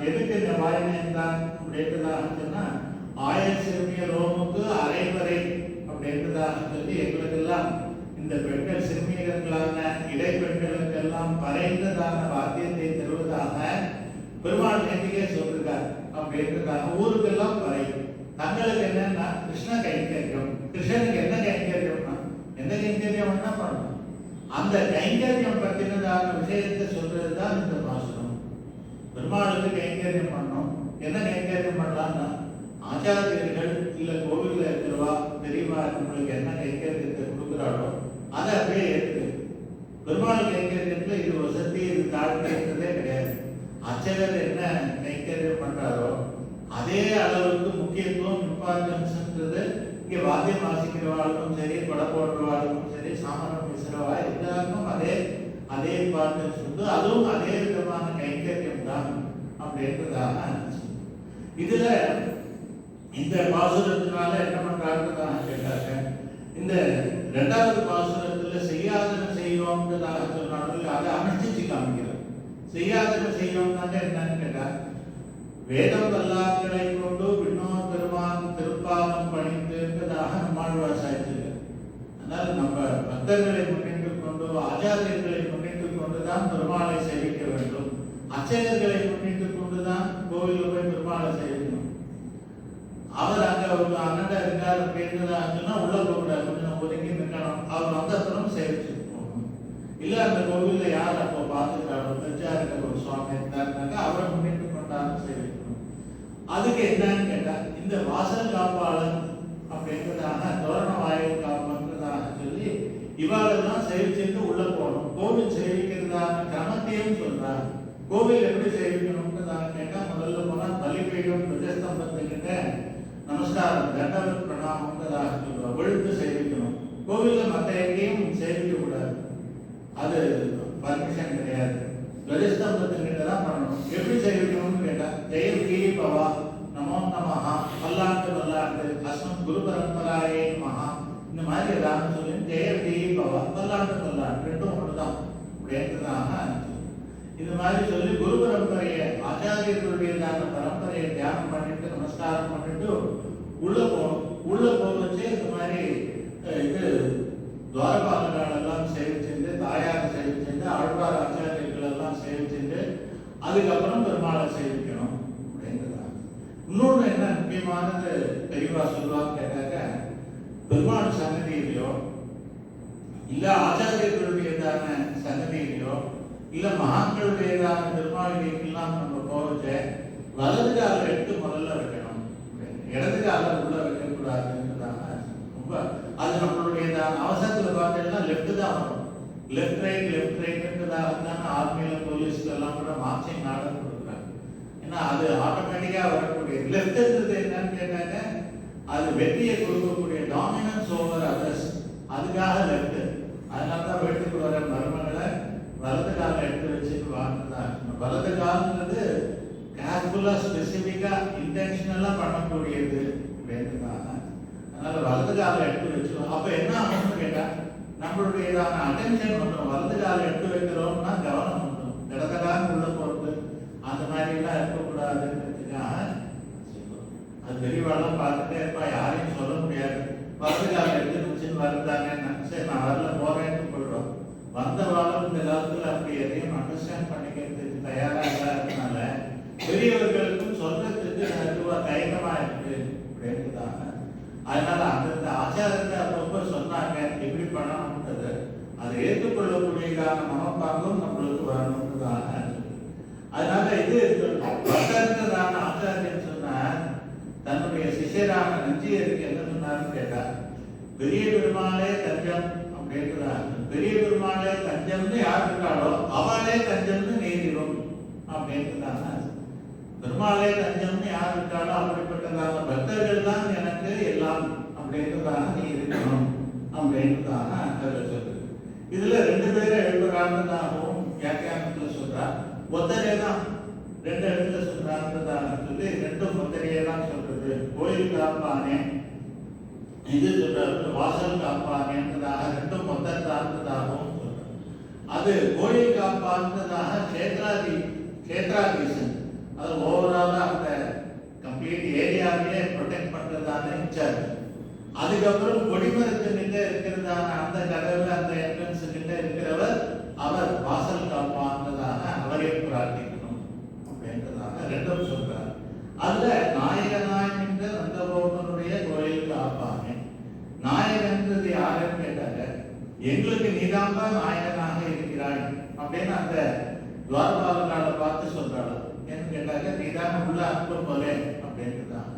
எதுக்கு இந்த வாய்மையன் தான் அப்படின்றதாக சொன்னா, ஆயர் சிறுமிய ரோமுக்கு அரைவரை அப்படின்றதாக சொல்லி எங்களுக்கெல்லாம் இந்த பெண்கள் சிறுமியர்களான இடைப்பெண்களுக்கெல்லாம் பறைந்ததான வாத்தியத்தை தருவதாக பெருமாள் நேற்றுக்கே சொல்லிருக்கார். அப்படின்றதாக ஊருக்கெல்லாம் பறை. தங்களுக்கு என்னன்னா கிருஷ்ண கைங்கரியம். கிருஷ்ணனுக்கு என்ன கைங்கரியம்னா எந்த கைங்கரியம் என்ன பண்ணணும், அந்த கைங்கரியம் பற்றினதான விஷயத்தை சொல்றதுதான் இந்த பாசுரம். பெருமாளுக்கு கைங்கரியம் பண்ணணும். என்ன கைங்கரியம் பண்ணலாம்னா, ஆச்சாரியர்கள் இல்ல கோவிலில் இருக்கிறவா பெரியவா உங்களுக்கு என்ன கைங்கரியத்தை கொடுக்குறாளோ அதை அப்படியே ஏற்று. பெருமாள் கைங்கரியத்துல இது வசதி இது தாழ்மைன்றதே கிடையாது. அர்ச்சகர் என்ன கைங்கரியம் பண்றாரோ அதே அளவுக்கு முக்கியத்துவம் இம்பார்ட்டன்ஸ்ன்றது இங்கே வாத்தியம் வாசிக்கிறவாளுக்கும் சரி, பட போடுறவாளுக்கும் சரி, சாமரம் பேசுறவா எல்லாருக்கும் அதே இம்பார்ட்டன்ஸ் உண்டு. அதுவும் அதே விதமான கைங்கரியம் தான் அப்படின்றதாக இதுல இந்த பாசுரத்தினால என்ன பண்றாருன்றதாக கேட்டாங்க. இந்த ரெண்டாவது பாசுரத்துல செய்யாதன செய்வோம்ன்றதாக சொன்னாலும் அதை அமைச்சு காமிக்கிறோம். செய்யாதன செய்வோம்னாக்க என்னன்னு கேட்டா, வேதம் வல்லாக்களை கொண்டு விண்ணோர் பெருமான் திருப்பாதம் பணிந்துன்றதாக நம்மாழ்வார் சாய்ச்சிருக்க. அதனால நம்ம பக்தர்களை முன்னிட்டு கொண்டு ஆச்சாரியர்களை முன்னிட்டு கொண்டுதான் பெருமாளை சேவிக்க வேண்டும். அர்ச்சகர்களை முன்னிட்டு கொண்டுதான் கோவிலில் போய் பெருமாளை சேவிக்கணும். அவர் அங்க ஒரு அண்ணன் இருக்கார் அப்படின்றதாக சொன்னா உள்ள போகக்கூடாது, கொஞ்சம் ஒதுங்கி நிற்கணும். அவர் வந்தப்புறம் சேவிச்சு போகணும். இல்ல அந்த கோவில்ல யார் அப்போ பார்த்துக்கிறாரோ பெருச்சா இருக்கிற ஒரு சுவாமி இருந்தாருனாக்கா அவரை முன்னிட்டு கொண்டாலும் சேவிக்கணும். அதுக்கு என்னன்னு கேட்டா, இந்த வாசல் காப்பாளன் அப்படின்றதாக தோரண வாயில் காப்பன்றதாக சொல்லி இவாளெல்லாம் சேவிச்சுட்டு உள்ள போகணும். கோவில் சேவிக்கிறதான கிரமத்தையும் சொல்றாங்க. கோவில் எப்படி சேவிக்கணும்ன்றதாக கேட்டா, முதல்ல போனா பலிபீடம் பிரஜஸ்தம்பத்துக்கிட்ட நமஸ்காரம் தண்டவத் பிரணாமன்றதாக சொல்லுவாங்க. விழுந்து சேவிக்கணும். கோவில்ல மற்ற எங்கேயும் சேவிக்க கூடாது, அது பர்மிஷன் கிடையாது. பிரஜஸ்தம்பத்துக்கிட்ட தான் பண்ணணும். எப்படி சேவிக்கணும்னு கேட்டா, ஜெயந்தி பவா நமோ நமஹா பல்லாண்டு பல்லாண்டு அஸ்மத் குரு பரம்பராயே மகா இந்த மாதிரி ஏதாவது சொல்லி ஜெயந்தி பவா பல்லாண்டு பல்லாண்டு ரெண்டும் ஒன்றுதான் அப்படின்றதாக இது மாதிரி சொல்லி குரு பரம்பரையை ஆச்சாரியர்களுடையதான பரம்பரையை தியானம் பண்ணிட்டு நமஸ்காரம் பண்ணிட்டு உள்ள போகணும். உள்ள போகச்சே இந்த மாதிரி இது துவாரபாலர்கள் எல்லாம் சேவிச்சுட்டு, தாயார் சேவிச்சுட்டு, ஆழ்வார் ஆச்சாரியர்கள் எல்லாம் சேவிச்சுட்டு அதுக்கப்புறம் பெருமாளை சேவிக்கணும் அப்படின்றதா. இன்னொன்று என்ன முக்கியமானது பெரியவா சொல்லுவாங்க கேட்டாக்க, பெருமாள் சன்னதியிலையோ இல்ல ஆச்சாரியர்களுடையதான சன்னதியிலையோ இல்ல மகான்களுடையதான பெருமாளுக்கெல்லாம் நம்ம போவச்ச வலது கால எடுத்து முதல்ல வைக்கணும், இடது கால உள்ள வைக்கக்கூடாதுன்றதாக ரொம்ப. அது நம்மளுடையதான அவசரத்துல பார்த்தீங்கன்னா லெஃப்ட் தான் வரும். லெஃப்ட் ரைட்ன்றதாக தானே ஆர்மியில போலீஸ்ல எல்லாம் கூட மார்ச்சிங் ஆர்டர் கொடுக்குறாங்க. ஏன்னா அது ஆட்டோமேட்டிக்கா வரக்கூடிய லெஃப்ட்ன்றது என்னன்னு கேட்டாங்க, அது வெற்றியை கொடுக்கக்கூடிய டாமினன்ஸ் ஓவர் அதர்ஸ், அதுக்காக லெஃப்ட். அதனால தான் வீட்டுக்கு வர மருமகளை வலது கால எடுத்து வச்சுட்டு வாழ்ந்துதான். வலது கால்ன்றது கேர்ஃபுல்லா ஸ்பெசிபிக்கா இன்டென்ஷனலா பண்ணக்கூடியது வேண்டுதான். அதனால வலது கால எடுத்து வச்சு அப்ப என்ன ஆகும்னு கேட்டா, நம்மளுடையதான அட்டென்ஷன் வந்துடும். வலது கால எடுத்து வைக்கிறோம்னா கவனம் வந்துடும். இடத்தெல்லாம் உள்ள போறது அந்த மாதிரி எல்லாம் இருக்கக்கூடாதுன்றதுக்காக அது பெரியவாள்லாம் பார்த்துட்டே இருப்பா, யாரையும் சொல்ல முடியாது. வலது கால எடுத்து வச்சுன்னு வருதாங்க, சரி நான் வரல போறேன்னு போயிடுவோம். வந்த வாரம் இந்த காலத்துல அப்படி எதையும் அண்டர்ஸ்டாண்ட் பண்ணிக்கிறதுக்கு தயாரா இல்லாததுனால பெரியவர்களுக்கும் சொல்றதுக்கு அதுவா தயக்கமா இருக்கு அப்படின்றதாங்க. அதனால அந்தந்த ஆச்சாரத்தை அப்பப்ப சொன்னாங்க எப்படி பண்ணணும்ன்றது, அதை ஏற்றுக்கொள்ளக்கூடியதான மனப்பாங்கும் நம்மளுக்கு வரணும்ன்றதாக. அதனால இது பக்தர்ன்றதான ஆச்சாரியன் சொன்ன தன்னுடைய சிஷியரான நஞ்சியருக்கு என்ன சொன்னாருன்னு கேட்டா, பெரிய பெருமாளே தஞ்சம் அப்படின்றாங்க. பெரிய பெருமாளே தஞ்சம்னு யார் இருக்காளோ அவளே தஞ்சம்னு நேரிடும் அப்படின்றாங்க. பெருமாளே தஞ்சம்னு யார் இருக்காளோ அப்படிப்பட்டதான பக்தர்கள் தான் எனக்கு எல்லாம் அப்படின்றதாக நீ இருக்கணும் அப்படின்றதாக அதை சொல்றது. இதுல ரெண்டு பேரை எழுதுறாங்கதாகவும் வியாக்கியானத்துல சொல்றா. ஒத்தரே தான் ரெண்டு இடத்துல சொல்றாங்கதாக சொல்லி ரெண்டும் ஒத்தரையே தான் சொல்றது. கோயில் காப்பானே இது சொல்றாரு, வாசல் காப்பானேன்றதாக ரெண்டும் ஒத்ததாகவும் சொல்றாரு. அது கோயில் காப்பான்றதாக கேத்ராதீசன், அது இருக்கிறதான இன்சார்ஜ். அதுக்கப்புறம் கொடிமரத்துக்கிட்ட இருக்கிறதான அந்த கதவுல அந்த என்ட்ரன்ஸ் கிட்ட இருக்கிறவர் அவர் வாசல் காப்பான்றதாக அவரே பிரார்த்திக்கணும் அப்படின்றதாக ரெண்டும் சொல்றார். அதுல நாயகனாய் என்ற நந்தகோபனுடைய கோயில் காப்பாங்க. நாயகன்றது யாருன்னு கேட்டாங்க, எங்களுக்கு நீதாம்பா நாயகனாக இருக்கிறாய் அப்படின்னு அந்த துவாரபாலகால பார்த்து சொல்றாள். ஏன்னு கேட்டாங்க, நீதான உள்ள அனுப்ப போல அப்படின்ட்டுதான்.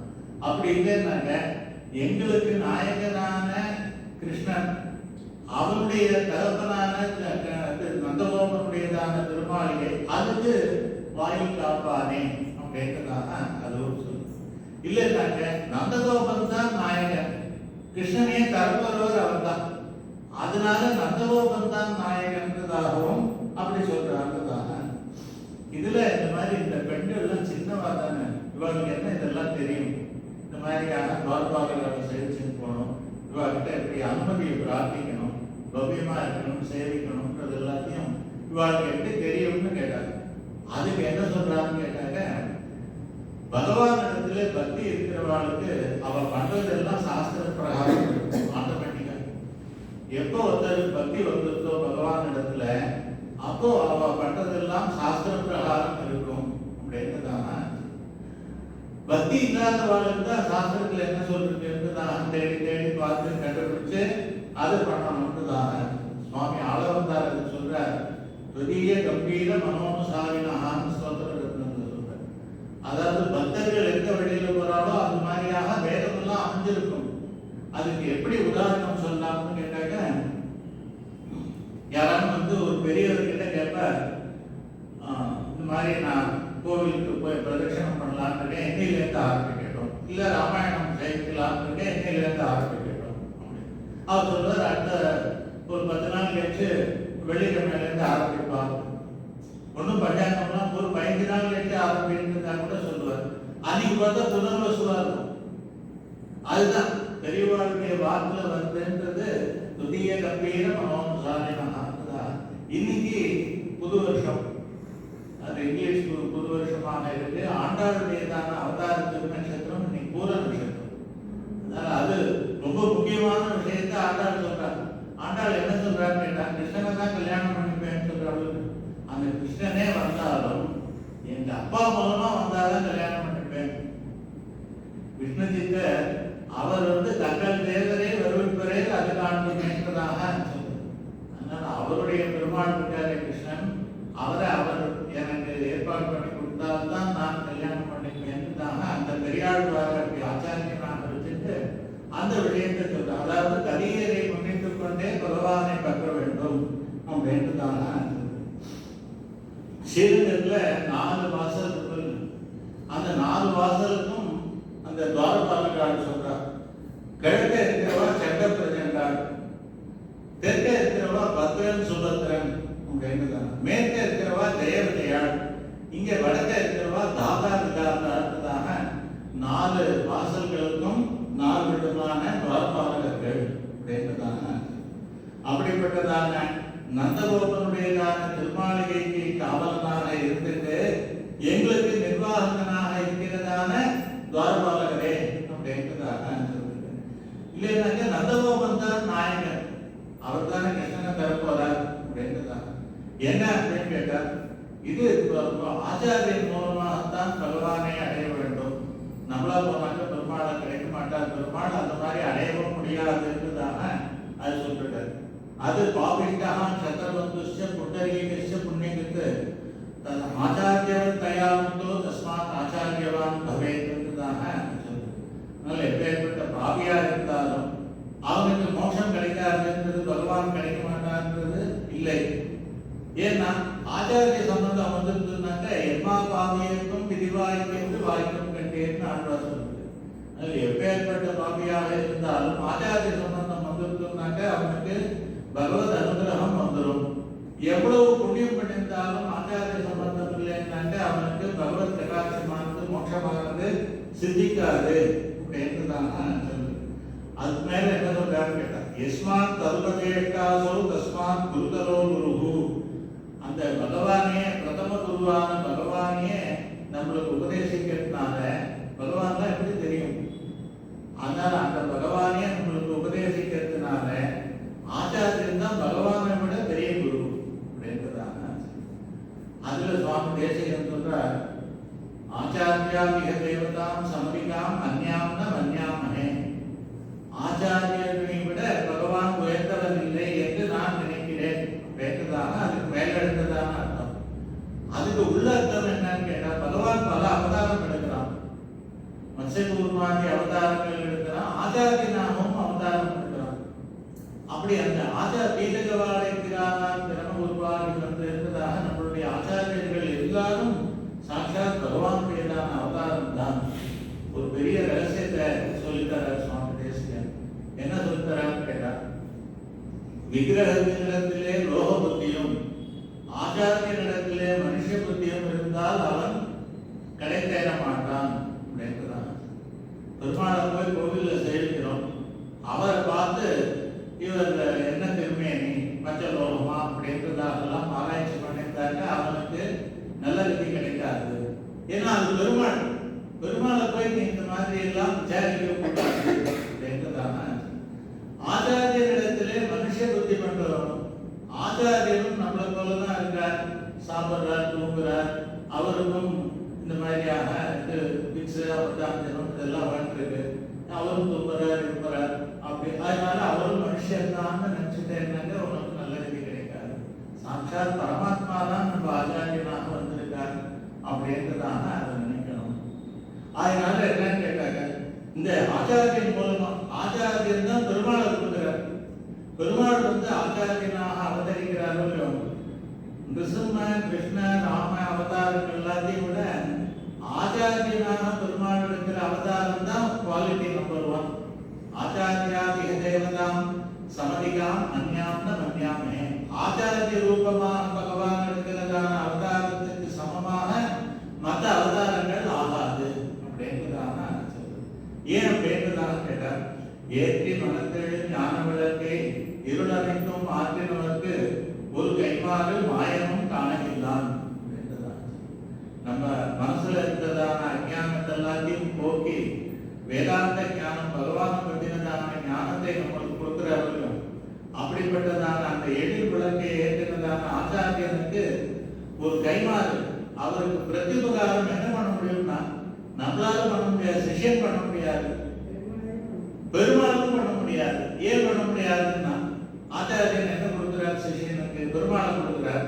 அப்படி இல்லைன்னாங்க, எங்களுக்கு நாயகனான கிருஷ்ணன் அவனுடைய தகப்பனான நந்தகோபனுடையதான திருமாளிகை அதுக்கு வாயில் காப்பானே அப்படின்றதாக அதுவும் சொல்லு. இல்லைன்னாக்க நந்தகோபன் தான் நாயகன், கிருஷ்ணனே தருபவர் அவர் தான், அதனால நந்தகோபன் தான் நாயகன்றதாகவும் அப்படி சொல்றாங்கதாக. இதுல இந்த மாதிரி இந்த பெண்கள் எல்லாம் சின்னவா தானே, இவங்களுக்கு என்ன இதெல்லாம் தெரியும்? இந்த மாதிரியான துவாரபாலகால சேவிச்சுன்னு போகணும், இவர்கிட்ட எப்படி அனுமதியை பிரார்த்திக்கணும், பவ்யமா இருக்கணும், சேவிக்கணும்ன்றது எல்லாத்தையும் இவளுக்கு எப்படி தெரியும்னு கேட்டாங்க. அதுக்கு என்ன சொல்றான்னு கேட்டாங்க, பகவான் இடத்துல பக்தி இருக்கிறவாளுக்கு அவ பண்றதெல்லாம் சாஸ்திர பிரகாரம் ஆட்டோமேட்டிக்கா. எப்போ ஒருத்தர் பக்தி வந்துருந்தோ பகவான் இடத்துல, அப்போ அவ பண்றதெல்லாம் சாஸ்திர பிரகாரம் இருக்கும் அப்படின்றதான. பக்தி இல்லாதவாளுக்கு தான் சாஸ்திரத்துல என்ன சொல்றதுன்றதான் தேடி தேடி பார்த்து கண்டுபிடிச்சு அதை பண்ணணும்ன்றதான சுவாமி ஆளவந்தார் அது சொல்றார். பெரிய கம்பீர மனோனுசாரினான்னு ஸ்தோத்திரத்துல சொல்றார். அதாவது பக்தர்கள் எந்த வழியில போறாலோ அது மாதிரியாக வேதமெல்லாம் அமைஞ்சிருக்கும். அதுக்கு எப்படி உதாரணம் சொல்லலாம்னு கேட்டாக்க, யாராவது ஒரு பெரியவர்கிட்ட கேட்பார், இந்த மாதிரி நான் கோவிலுக்கு போய் பிரதட்சணம் பண்ணலான்னு என்னையிலேருந்து ஆரம்பிக்கட்டும், இல்ல ராமாயணம் ஜெயிக்கலான்னு என்னையிலேருந்து ஆரம்பிக்கட்டும் அப்படின்னு அவர் சொல்வார். அடுத்த ஒரு 10 நாள் கழிச்சு வெள்ளிக்கிழமையிலேருந்து ஆரம்பிப்பார். ஒன்றும் பஞ்சாங்கம்லாம் ஒரு 15 நாள் கழிச்சு ஆரம்பிக்கிறதா கூட சொல்லுவார். அன்னைக்கு பார்த்தா புனர்வசுவா இருக்கும். அதுதான் பெரியவாளுடைய வாக்குல வருதுன்றது துதிய கம்பீர மனோனுசாரினா. இன்னைக்கு புது வருஷம், அது இங்கிலீஷ் புது வருஷமாக இருக்கு. ஆண்டாளுடையதான அவதார திருநட்சத்திரம் இன்னைக்கு பூர நட்சத்திரம். அதனால அது ரொம்ப முக்கியமான விஷயத்தை ஆண்டாள் சொல்றாங்க. ஆண்டாள் என்ன சொல்றான்னு கேட்டா, கிருஷ்ணனை தான் கல்யாணம் பண்ணிப்பேன்னு சொல்றாங்க. அந்த கிருஷ்ணனே வந்தாலும் எங்க அப்பா மூலமா வந்தாதான் கல்யாணம் பண்ணிப்பேன். விஷ்ணு சித்தர் அவர் தங்கள் தேவரே வருவிப்பரே அது காண்பதாக சொல்றார். அதனால அவருடைய பெருமாள் இருக்காரு கிருஷ்ணன், அவரை அவர் எனக்கு ஏற்பாடு பண்ணி கொடுத்தால்தான் நான் கல்யாணம் பண்ணிப்பேன். அந்த பெரியாழ்வார ஆச்சாரியனாக வச்சுட்டு அந்த விஷயத்தை சொல்றார். அதாவது கலியரை முன்னிட்டுக் கொண்டே பகவானை பற்ற வேண்டும் அப்படின்றதாக. ஸ்ரீரங்கத்துல 4 வாசல் இருக்கு. அந்த 4 வாசலுக்கும் அந்த துவாரபாலகால் சொல்றார். கிழக்க இருக்கிறவா சண்ட பிரஜண்டாள், தெற்க இருக்கிறவா பத்ரன் சுபத்ரன் அப்படின்றதான், மேற்க இருக்கிறவா ஜெய விஜயாள், இங்க வடக்க இருக்கிறவா தாதா விதார்த்ததாக 4 வாசல்களுக்கும் 4 விதமான துவாரபாலகர்கள் அப்படின்றதான. அப்படிப்பட்டதான நந்தகோபனுடையதான திருமாளிகைக்கு காவலனாக இருந்துட்டு எங்களுக்கு நிர்வாகனாக இருக்கிறதான துவாரபாலகரே அப்படின்றதாக சொல்லுங்க. இல்லைன்னாக்க நந்தகோபன் தான் நாயகன், அவர் தானே கிருஷ்ணனை தரப்போறார் அப்படின்றதான். என்ன அப்படின்னு கேட்டார், இது ஆச்சாரியன் மூலமாகத்தான் பகவானை அடைய வேண்டும். நம்மளா போனாக்க பெருமாளை கிடைக்க மாட்டார், பெருமாள் அந்த மாதிரி அடையவும் முடியாதுன்றதாக அது சொல்லிட்டார். அது பாபிஷ்டா சத்திரபந்துஷ்ட புண்டரீகஸ்ய புண்ணியத்துக்கு ஆச்சாரியவன் தயாமுந்தோ தஸ்மாத் ஆச்சாரியவான் பவேத்ன்றதாக சொல்லுது. அதனால எப்பேற்பட்ட பாவியா இருந்தாலும் அவனுக்கு மோட்சம் கிடைக்காதுன்றது, பகவான் கிடைக்க மாட்டான்றது இல்லை. ஏன்னா ஆச்சாரிய சம்பந்தம் வந்துருந்துனாக்க எம்மா பாவியருக்கும் விதிவாய்க்கு வாய்க்கும் கண்டேன்னு ஆழ்வா சொல்லுது. அதில் எப்பேற்பட்ட பாவியாக இருந்தாலும் ஆச்சாரிய சம்பந்தம் வந்துருந்துனாக்க அவனுக்கு பகவத் அனுகிரகம் வந்துடும். எவ்வளவு புண்ணியம் பண்ணியிருந்தாலும் ஆச்சாரிய சம்பந்தம் இல்லைன்னாக்க அவனுக்கு பகவத் பிரகாசமானது மோட்சமானது சித்திக்காது அப்படின்றதாக சொல்லுது. அதுக்கு மேல என்ன சொல்றாருன்னு கேட்டா, எஸ்மாத் தருபதேஷ்டாசோ தஸ்மாத் குருதரோ குருஹு. அந்த பகவானே பிரதம குருவான பகவானே நம்மளுக்கு உபதேசிக்கிறதுனால பகவான் தான் எப்படி தெரியும், அதனால அந்த பகவானே நம்மளுக்கு உபதேசிக்கிறதுனால ஆச்சாரியன் தான் பகவானை விட பெரிய குரு அப்படின்றதான. அதுல சுவாமி தேசிகன் சொல்றார், ஆச்சாரியா மிக தேவதாம் சமதிகாம் அந்யாம்ன மன்யாமனே. ஆச்சாரியனை விட பகவான் உயர்ந்தவன் இல்லை என்று நான் நினைக்கிறேன் அப்படின்றதான. அதுக்கு மேலெழுந்ததான அர்த்தம். அதுக்கு உள்ள அர்த்தம் என்னன்னு கேட்டா, பகவான் பல அவதாரம் எடுக்கிறான். மத்ஸ்யகூர்மாதி அவதாரங்கள் எடுக்கிறான், ஆச்சாரியனாகவும் அவதாரம் எடுக்கிறான். அப்படி அந்த பீடகவாடைக்கிறான் திறம உருவாகி வந்து இருந்ததாக நம்மளுடைய ஆச்சாரியர்கள் எல்லாரும் சாட்சாத் பகவானுடையதான அவதாரம் தான். ஒரு பெரிய ரகசியத்தை சொல்லித்தரார் சுவாமி தேசிகன். என்ன சொல்லித்தரான்னு கேட்டா, விக்கிரகத்திலே லோக புத்தியும் ஆச்சாரியனிடத்திலே மனுஷ புத்தியும் இருந்தால் அவன் கடை தேர மாட்டான் அப்படின்றான். பெருமாளை போய் கோவில்ல சேவிக்கிறோம், அவரை பார்த்து இவர் என்ன திருமேனி பஞ்சலோகமா அப்படின்றதாகலாம் ஆராய்ச்சி பண்ணிட்டாக்க அவனுக்கு நல்ல கதி கிடைக்காது. ஏன்னா அது பெருமாள். பெருமாளை போய் இந்த மாதிரி எல்லாம் விசாரிக்க கூடாது அப்படின்றதான. ஆச்சாரியனிடத்திலே மனுஷ புத்தி பண்றவனும் ஆச்சாரியனும் நம்மளை போலதான் இருக்கார். சாப்பிட்றார், தூங்குறார், அவருக்கும் இந்த மாதிரியான இது பிக்ஸு அபத்தாஞ்சனம் இதெல்லாம் வந்துருக்கு. அவரும் தூங்குறார், இருப்பார் அப்படி. அதனால அவரும் மனுஷன் தான் நினைச்சுட்டேன்னாங்க உனக்கு நல்ல கதி கிடைக்காது. சாட்சாத் பரமாத்மா தான் நம்ம ஆச்சாரியனாக வந்திருக்கார் அப்படின்றதான அதை நினைக்கணும். அதனால என்னன்னு கேட்டாங்க, இந்த ஆச்சாரியன் மூலமா ஆச்சாரியன் தான் பெருமாளை கொடுக்கிறார். பெருமாள் வந்து ஆச்சாரியனாக அவதரிக்கிறார்கள். நிருசிம்ம, கிருஷ்ண, ராம அவதாரங்கள் எல்லாத்தையும் விட ஆச்சாரியனாக பெருமாள் எடுக்கிற அவதாரம் தான் குவாலிட்டி நம்பர் 1. ஆச்சாரியாதிக தேவதாம் சமதிகாம் அந்யாம்ன மன்யாமே. ஆச்சாரிய ரூபமாக பகவான் எடுக்கிறதான அவதாரத்துக்கு சமமாக மற்ற அவதாரங்கள் ஆகாது அப்படின்றதான. ஏன் அப்படின்றதான கேட்டார், ஏற்றி மனத்தெழு ஞான விளக்கை இருளமைக்கும் ஆற்றினவருக்கு ஒரு கைமாறு மாயமும் காணகின்றான். நம்ம மனசுல இருந்ததான அஞ்ஞானத்தை எல்லாத்தையும் போக்கி வேதாந்த ஞானம் பகவான் பற்றினதான ஞானத்தை நம்மளுக்கு கொடுக்கிறார்கள். அப்படிப்பட்டதான அந்த எழில் விளக்கை ஏற்றினதான ஆச்சாரியனுக்கு ஒரு கைமாறு, அவருக்கு பிரதிபகாரம் என்ன பண்ண முடியும்னா நம்மளால பண்ண முடியாது, சிஷ்யன் பண்ண முடியாது, பெருமாளும் பண்ண முடியாது. ஏன் பண்ண முடியாதுன்னா ஆச்சாரியன் என்ன கொடுக்கிறார் சிஷியனுக்கு? பெருமாளை கொடுக்கிறார்.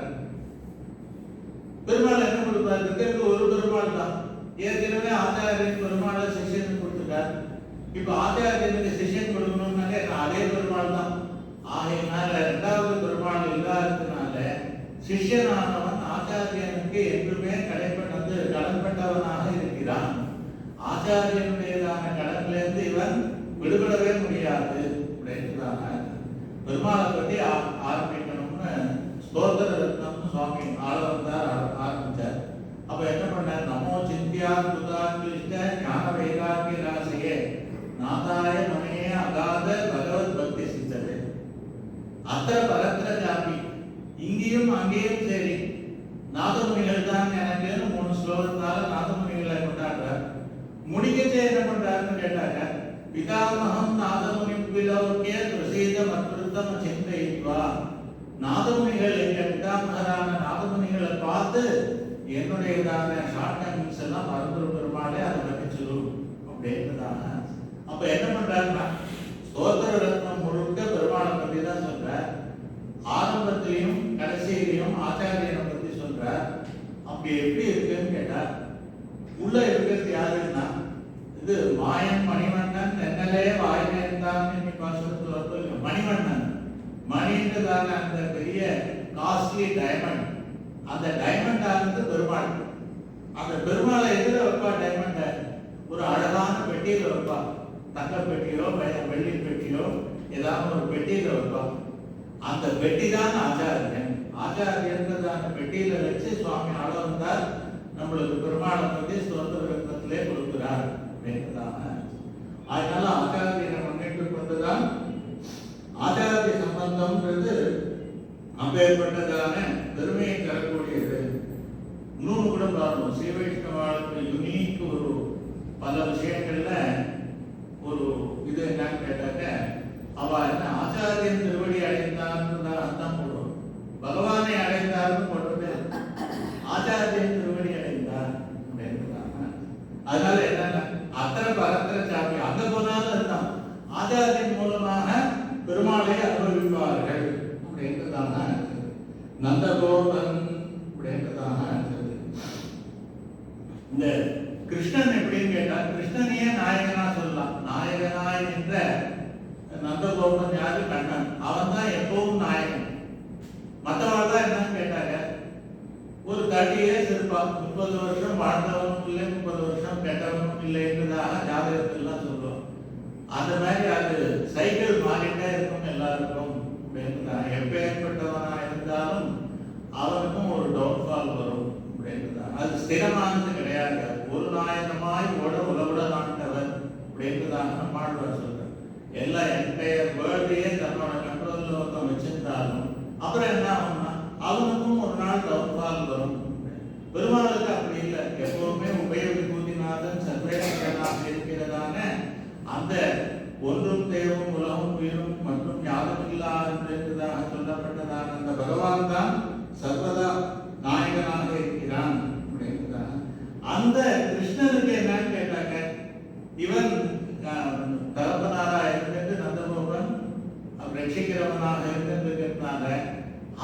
பெருமாள் என்ன கொடுப்பார்? இருக்கிறது ஒரு பெருமாள் தான். ஏற்கனவே ஆச்சாரியன் பெருமாளை சிஷியனுக்கு கொடுத்துட்டார். இப்ப ஆச்சாரியனுக்கு சிஷியன் கொடுக்கணும்னாலே அதே பெருமாள் தான். ஆகையினால இரண்டாவது பெருமாள் இல்லாததுனால சிஷ்யனானவன் ஆச்சாரியனுக்கு என்றுமே கடன்பட்டவனாக இருக்கிறான். ஆச்சாரியனுடையதான கடன்லேருந்து இவன் விடுபடவே முடியாது அப்படின்றதான. பெருமாளை பற்றி ஆரம்பிக்கணும்னு ஸ்தோத்திர ரத்னம்னு சுவாமி ஆளவந்தார் ஆரம்பிச்சார். அப்ப என்ன பண்ணார்? நமோ சிந்தியா புதாங்கிருஷ்ட ஞான வைராகிய ராசியே நாதாய மனையே அகாத பகவத் பக்தி சித்தது அத்திர பரத்திர ஜாபி. இங்கேயும் அங்கேயும் சரி நாதமுனிகள் தான் எனக்குன்னு 3 ஸ்லோகத்தால நாதமுனிகளை கொண்டாடுறார். முடிக்கச்சே என்ன பண்றாருன்னு கேட்டாங்க, பிதாமகம் நாதமுனிம் விலோக்கிய பிரசீத மத்ருத்தம் சிந்தைத்வா. நாதமுனிகள் என்ற பிதாமகரான நாதமுனிகளை பார்த்து என்னுடையதான ஷார்ட் கமிங்ஸ் எல்லாம் மறந்துரு பெருமாளே அதை கட்டிச்சிடும் அப்படின்றதான. அப்ப என்ன பண்றாருன்னா ஸ்தோத்திர ரத்னம் முழுக்க பெருமாளை பற்றி தான் சொல்ற. ஆரம்பத்திலையும் கடைசியிலையும் ஆச்சாரியனை பற்றி சொல்ற. அப்படி எப்படி இருக்குன்னு கேட்டா, உள்ள இருக்கிறது யாருன்னா இது மாயன் மணிவண்ணன் என்னலே வாய்தான் மணிவண்ணன். மணின்றதான அந்த பெரிய காஸ்ட்லி டைமண்ட், அந்த டைமண்ட் ஆனது பெருமாள். அந்த பெருமாளை எதிர வைப்பா டைமண்ட ஒரு அழகான பெட்டியில வைப்பா. தங்க பெட்டியோ வெள்ளி பெட்டியோ ஏதாவது ஒரு பெட்டியில வைப்பா. அந்த பெட்டி தான் ஆச்சாரியன். ஆச்சாரியன்றதான பெட்டியில வச்சு சுவாமி ஆள வந்தார். நம்மளுக்கு பெருமாளை பற்றி ஸ்தோத்திர ரத்னத்திலே கொடுக்கிறார் அப்படின்றதான. அதனால ஆச்சாரியனை முன்னிட்டு கொண்டுதான் ஆச்சாரிய சம்பந்தம்ன்றது அப்பேற்பட்டதான பெருமையை தரக்கூடியது. இன்னொன்று கூட பார்க்கணும், ஸ்ரீ வைஷ்ணவாளுக்கு யுனிக் ஒரு பல விஷயங்கள்ல ஒரு அதனால என்னன்னா அத்தனை பரத்திர சாமி அங்க போனாலும் அதுதான் ஆச்சாரியின் மூலமாக பெருமாளை அனுபவிப்பார்கள் அப்படின்றதாக நந்தகோபன் அப்படின்றதாக இந்த கிருஷ்ணன் எப்படின்னு கேட்டா கிருஷ்ணனையே நாயகனா சொல்லலாம். நாயகனாய் என்ற நந்தகோபன் யாரு? கண்ணன். அவன் தான் எப்பவும் நாயகன். மற்றவர்கள் தான் என்னன்னு கேட்டாங்க, ஒரு 30 இயர்ஸ் இருப்பான், 30 வருஷம் வாழ்ந்தவனும் இல்லை, 30 வருஷம் கெட்டவனும் இல்லை என்றதாக ஜாதகத்திலாம் சொல்லுவோம். அந்த மாதிரி அது சைக்கிள் மாறிட்டே இருக்கும் எல்லாருக்கும். எப்பேற்பட்டவனா இருந்தாலும் அவனுக்கும் ஒரு டவுன்ஃபால் வரும் அப்படின்றதான். அது ஸ்திரமானது கிடையாது. ஒரு நாயகமாய் உலகுட நாட்டவர் அப்படின்றதாக நம்மாழ்வார் சொல்றார். எல்லா என்டையர் வேர்ல்டையே தன்னோட கண்ட்ரோல்ல ஒருத்தன் வச்சிருந்தாலும் அப்புறம் என்ன ஆகும்னா அவனுக்கும் ஒரு நாள் டவுன்ஃபால் வரும். பெருமாளுக்கு அப்படி இல்லை. எப்பவுமே உபயோகிநாதன் சர்வேஸ்வரனாக இருக்கிறதான அந்த ஒன்றும் தேவும் உலகம் உயிரும் மற்றும் யாருமில்லா என்றதாக சொல்லப்பட்டதான அந்த பகவான் தான் சர்வதா நாயகனாக இருக்கிறான் அப்படின்றதான். அந்த கிருஷ்ணனுக்கு என்னன்னு கேட்டாங்க, இவன் தகப்பனாரா இருந்துட்டு நந்தகோபன் ரட்சிக்கிறவனாக இருந்திருக்கிறதுனால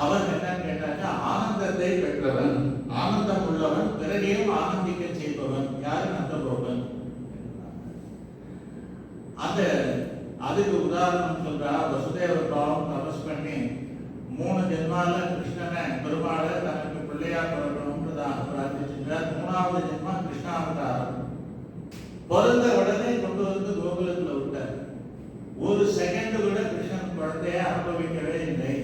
அவன் என்னன்னு கேட்டாங்க ஆனந்தத்தை பெற்றவன், ஆனந்தம் உள்ளவன், பிறரையும் ஆனந்திக்க செய்பவன். யாரு? நந்தகோபன். அந்த அதுக்கு உதாரணம் சொல்றா, வசுதேவ பாவம் தபஸ் பண்ணி 3 ஜென்மால கிருஷ்ணனை பெருமாளை தனக்கு பிள்ளையா பிறக்கணும்ன்றதாக பிரார்த்திச்சிருந்தார். 3வது ஜென்மா கிருஷ்ணாவதாரம். பிறந்த உடனே கொண்டு வந்து கோகுலத்துல விட்டார். ஒரு செகண்ட் கூட கிருஷ்ணன் குழந்தைய அனுபவிக்கவே இல்லை.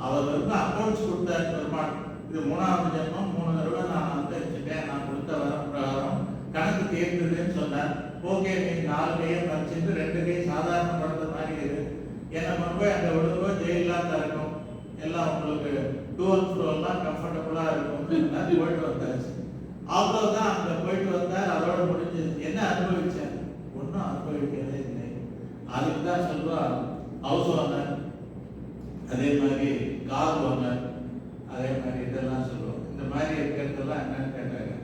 அவர் வந்து அக்கௌண்ட்ஸ் கொடுத்தார் பெருமாள். இது 3வது ஜென்மம், 3 தடவை நான் வந்து வச்சுட்டேன், நான் கொடுத்த வரம் பிரகாரம் கணக்கு தீர்ந்ததுன்னு சொன்னார். ஓகே, நீ 4 கையை பறிச்சுட்டு 2 கை சாதாரண குழந்தை மாதிரி இரு, என்ன போய் அந்த விடுவோ ஜெயிலாம் இருக்கும், எல்லாம் உங்களுக்கு 2 and 4 எல்லாம் கம்ஃபர்டபுளா இருக்கும். போயிட்டு வந்தாச்சு. அவ்வளவுதான். அங்க போயிட்டு வந்தார், அதோட முடிஞ்சது. என்ன அனுபவிச்சார்? ஒன்றும் அனுபவிக்கவே இல்லை. அதுக்கு தான் சொல்லுவா ஹவுஸ் ஓனர், அதே மாதிரி கார் ஓனர், அதே மாதிரி இதெல்லாம் சொல்லுவோம். இந்த மாதிரி இருக்கிறதெல்லாம் என்னன்னு கேட்டாங்க,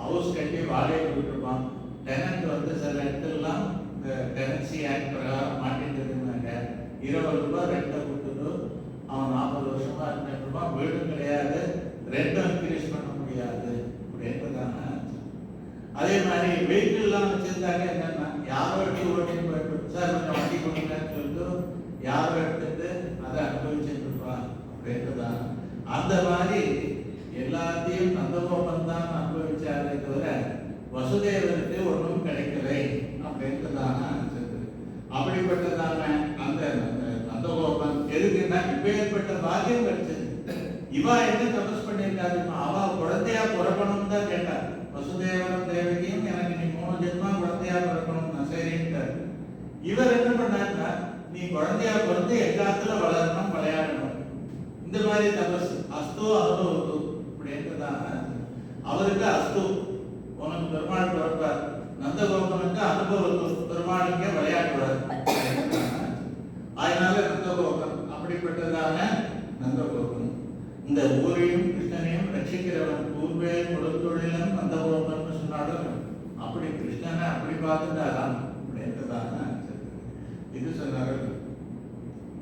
ஹவுஸ் கட்டி வாடகை விட்டுருப்பான். டெனன்ட் வந்து சில இடத்துலலாம் இந்த டெனன்சி ஆக்ட் பிரகாரம் மாட்டிட்டு இருந்தாங்க. 20 ரூபாய் ரெண்டை கொடுத்துட்டு அவன் 40 வருஷமா இருந்துருப்பான். வீடும் கிடையாது, ரெண்டும் இன்க்ரீஸ் பண்ண முடியாது அப்படின்றதான. அதே மாதிரி வெஹிக்கிள்லாம் வச்சிருந்தாங்க. என்னன்னா யாரோ எடுத்து ஓட்டின்னு போயிட்டு சார் கொஞ்சம் வண்டி கொடுங்கன்னு சொல்லிட்டு யாரோ எடுத்துட்டு அதை அனுபவிச்சுட்டு இருப்பான் அப்படின்றதான். அந்த மாதிரி எல்லாத்தையும் நந்தகோபன் தான் அனுபவிச்சாரே தவிர வசுதேவருக்கு ஒன்றும் கிடைக்கலை அப்படின்றதான. அப்படிப்பட்டதான அந்த நந்தகோபன் எதுக்குன்னா இப்பேற்பட்ட பாக்கியம் கிடைச்சது. இவா என்ன தபஸ் பண்ணியிருக்காரு, அவ குழந்தையா பிறக்கணும் தான் கேட்டார். வசுதேவரும் தேவகியும் எனக்கு நீ 3 ஜென்மா குழந்தையா பிறக்கணும் சரின்ட்டார். இவர் என்ன பண்ணாருன்னா நீ குழந்தையா பிறந்து எல்லாத்துல வளரணும், விளையாடணும். இந்த மாதிரி தபஸ் அஸ்து அனுபவத்து அப்படின்றதான. அவருக்கு அஸ்து உனக்கு பெருமாள் பிறப்பார், நந்தகோபனுக்கு அனுபவத்து பெருமாளுக்கே விளையாடுவார். அதனால நந்தகோபன் அப்படிப்பட்டதான நந்தகோபன். இந்த ஊரையும் கிருஷ்ணனையும் ரட்சிக்கிறவன். ஊர்வே கொடுத்தொழிலும் நந்தகோபன் சொன்னாலும் அப்படி கிருஷ்ணனை அப்படி பார்த்துட்டாராம் அப்படின்றதான. இது சொன்னார்கள்.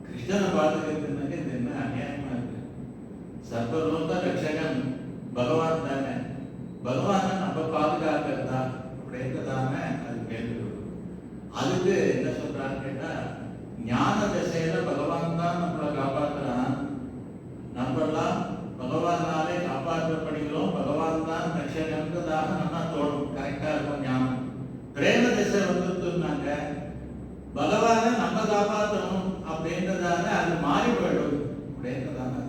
கிருஷ்ணனை பார்த்துக்கிறதுனால இது என்ன அநியாயமா இருக்கு. சர்வலோக ரட்சகன் பகவான் தானே, பகவானை நம்ம பாதுகாக்கிறதா அப்படின்றதான அது கேள்வி. அதுக்கு என்ன சொல்றான்னு கேட்டா, ஞான திசையில பகவான் தான் நம்மளை காப்பாற்றுறான். நம்மெல்லாம் பகவானாலே காப்பாற்றப்படுகிறோம், பகவான் தான் ரட்சகன்றதாக நம்ம தோணும். கரெக்டா இருக்கும் ஞானம். பிரேம திசை வந்துருந்தாங்க பகவானை நம்ம காப்பாற்றணும் அப்படின்றதான அது மாறி போயிடும் அப்படின்றதான.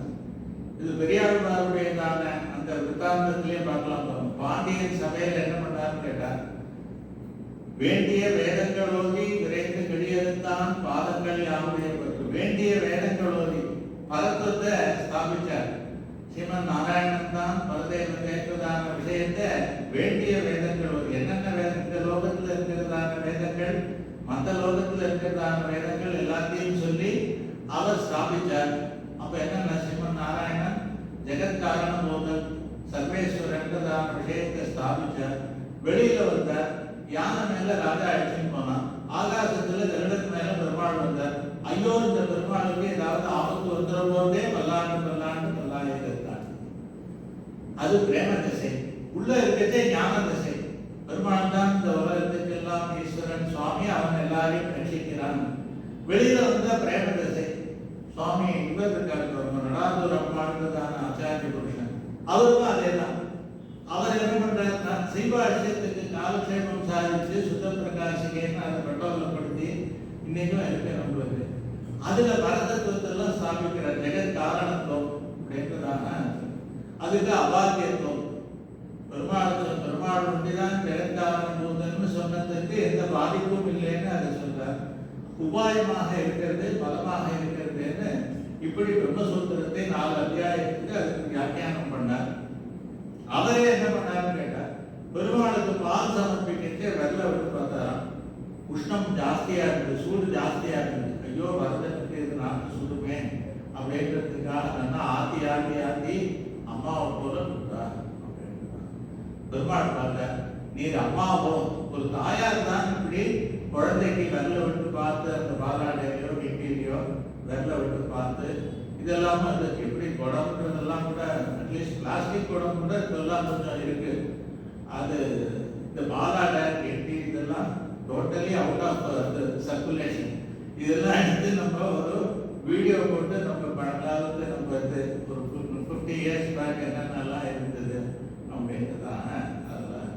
இது பெரியாழ்வாருடையதான அந்த வித்தாந்தத்திலே பார்க்கலாம். பாண்டியன் சபையில் என்ன பண்ணாருன்னு கேட்டா, வேண்டிய வேதங்கள் ஓதி விரைந்து வெளியெடுத்தான் பாதங்கள் யாவுடைய வேண்டிய வேதங்கள் ஓதி பரத்துவத்தை ஸ்தாபிச்சார். ஸ்ரீமன் நாராயணன் தான் பரதேவ கேட்கிறதான விஷயத்தை வேண்டிய வேதங்கள் ஓதி, என்னென்ன இந்த லோகத்தில் இருக்கிறதான வேதங்கள் மற்ற லோகத்தில் இருக்கிறதான வேதங்கள் எல்லாத்தையும் சொல்லி அவர் ஸ்தாபிச்சார். அப்ப என்னன்னா ஸ்ரீமன் நாராயணன் ஜெகத் காரண போதல் சர்வேஸ்வரன்றதான விஷயத்தை ஸ்தாபிச்சார். வெளியில வந்தார். யானை மேல ராஜா அடிச்சுன்னு போனான். ஆகாசத்துல கருடத்து மேல பெருமாள் வந்தார். ஐயோ, இந்த பெருமாளுக்கு ஏதாவது ஆபத்து வந்துட போதே பல்லாண்டு பல்லாண்டு பல்லாயிரம் இருந்தார். அது பிரேம திசை. உள்ள இருக்கதே ஞான திசை. பெருமாள் தான் இந்த உலகத்துக்கு எல்லாம் ஈஸ்வரன் சுவாமி, அவன் எல்லாரையும் ரட்சிக்கிறான். வெளியில வந்த பிரேம திசை. சுவாமி இவர் இருக்காரு, நடாதூர் அம்மான்றதான ஆச்சாரிய புருஷன், அவருக்கும் அதே தான். அவர் என்ன பண்றாருன்னா சைவாட்சியத்துக்கு காலக்ஷேபம் சாதிச்சு சுத்த பிரகாசிகன்னு அதை பெட்ரோல்ல படுத்தி இன்னைக்கும் இருக்கு நம்மளுக்கு. அதுல பரதத்துவத்தெல்லாம் ஸ்தாபிக்கிறார். ஜெகத் காரணத்துவம் அப்படின்றதான அதுக்கு அபாத்தியத்துவம். பெருமாள் ஒன்றிதான் ஜெகத்காரண பூதன்னு சொன்னதுக்கு எந்த பாதிப்பும் இல்லைன்னு அதை சொல்றார். உபாயமாக இருக்கிறது, பலமாக இருக்கிறதுன்னு இப்படி பிரம்மசூத்திரத்தை 4 அத்தியாயத்துக்கு அதுக்கு வியாக்கியானம் பண்ணார். அவரே என்ன பண்ணாருன்னு கேட்டா, பெருமாளுக்கு பால் சமர்ப்பிக்கிட்டு வெள்ளை விட்டு பார்த்தாராம். உஷ்ணம் ஜாஸ்தியா இருக்குது, சூடு ஜாஸ்தியா இருக்குது. ஐயோ, வரதற்கு இது நாக்கு சுடுமே அப்படின்றதுக்காக நல்லா ஆத்தி ஆத்தி ஆத்தி அம்மாவை போல கொடுத்தா. பெருமாள் பார்த்த, நீர் அம்மாவோ ஒரு தாயார் தான் இப்படி குழந்தைக்கு வெள்ளை விட்டு பார்த்து அந்த பாலாடையிலையோ கிட்டிலையோ வெள்ளை விட்டு பார்த்து இதெல்லாம் அதுக்கு எப்படி குடம்ன்றதெல்லாம் கூட அட்லீஸ்ட் பிளாஸ்டிக் குடம் கூட இதெல்லாம் கொஞ்சம் இருக்கு. அது இந்த பாலாடை கெட்டி இதெல்லாம் டோட்டலி அவுட் ஆஃப் சர்க்குலேஷன். இதெல்லாம் எடுத்து நம்ம ஒரு வீடியோ போட்டு நம்ம பழங்காலத்து நம்ம ஒரு 50 years பேக் என்னென்னலாம் இருந்தது அப்படின்றதான அதில்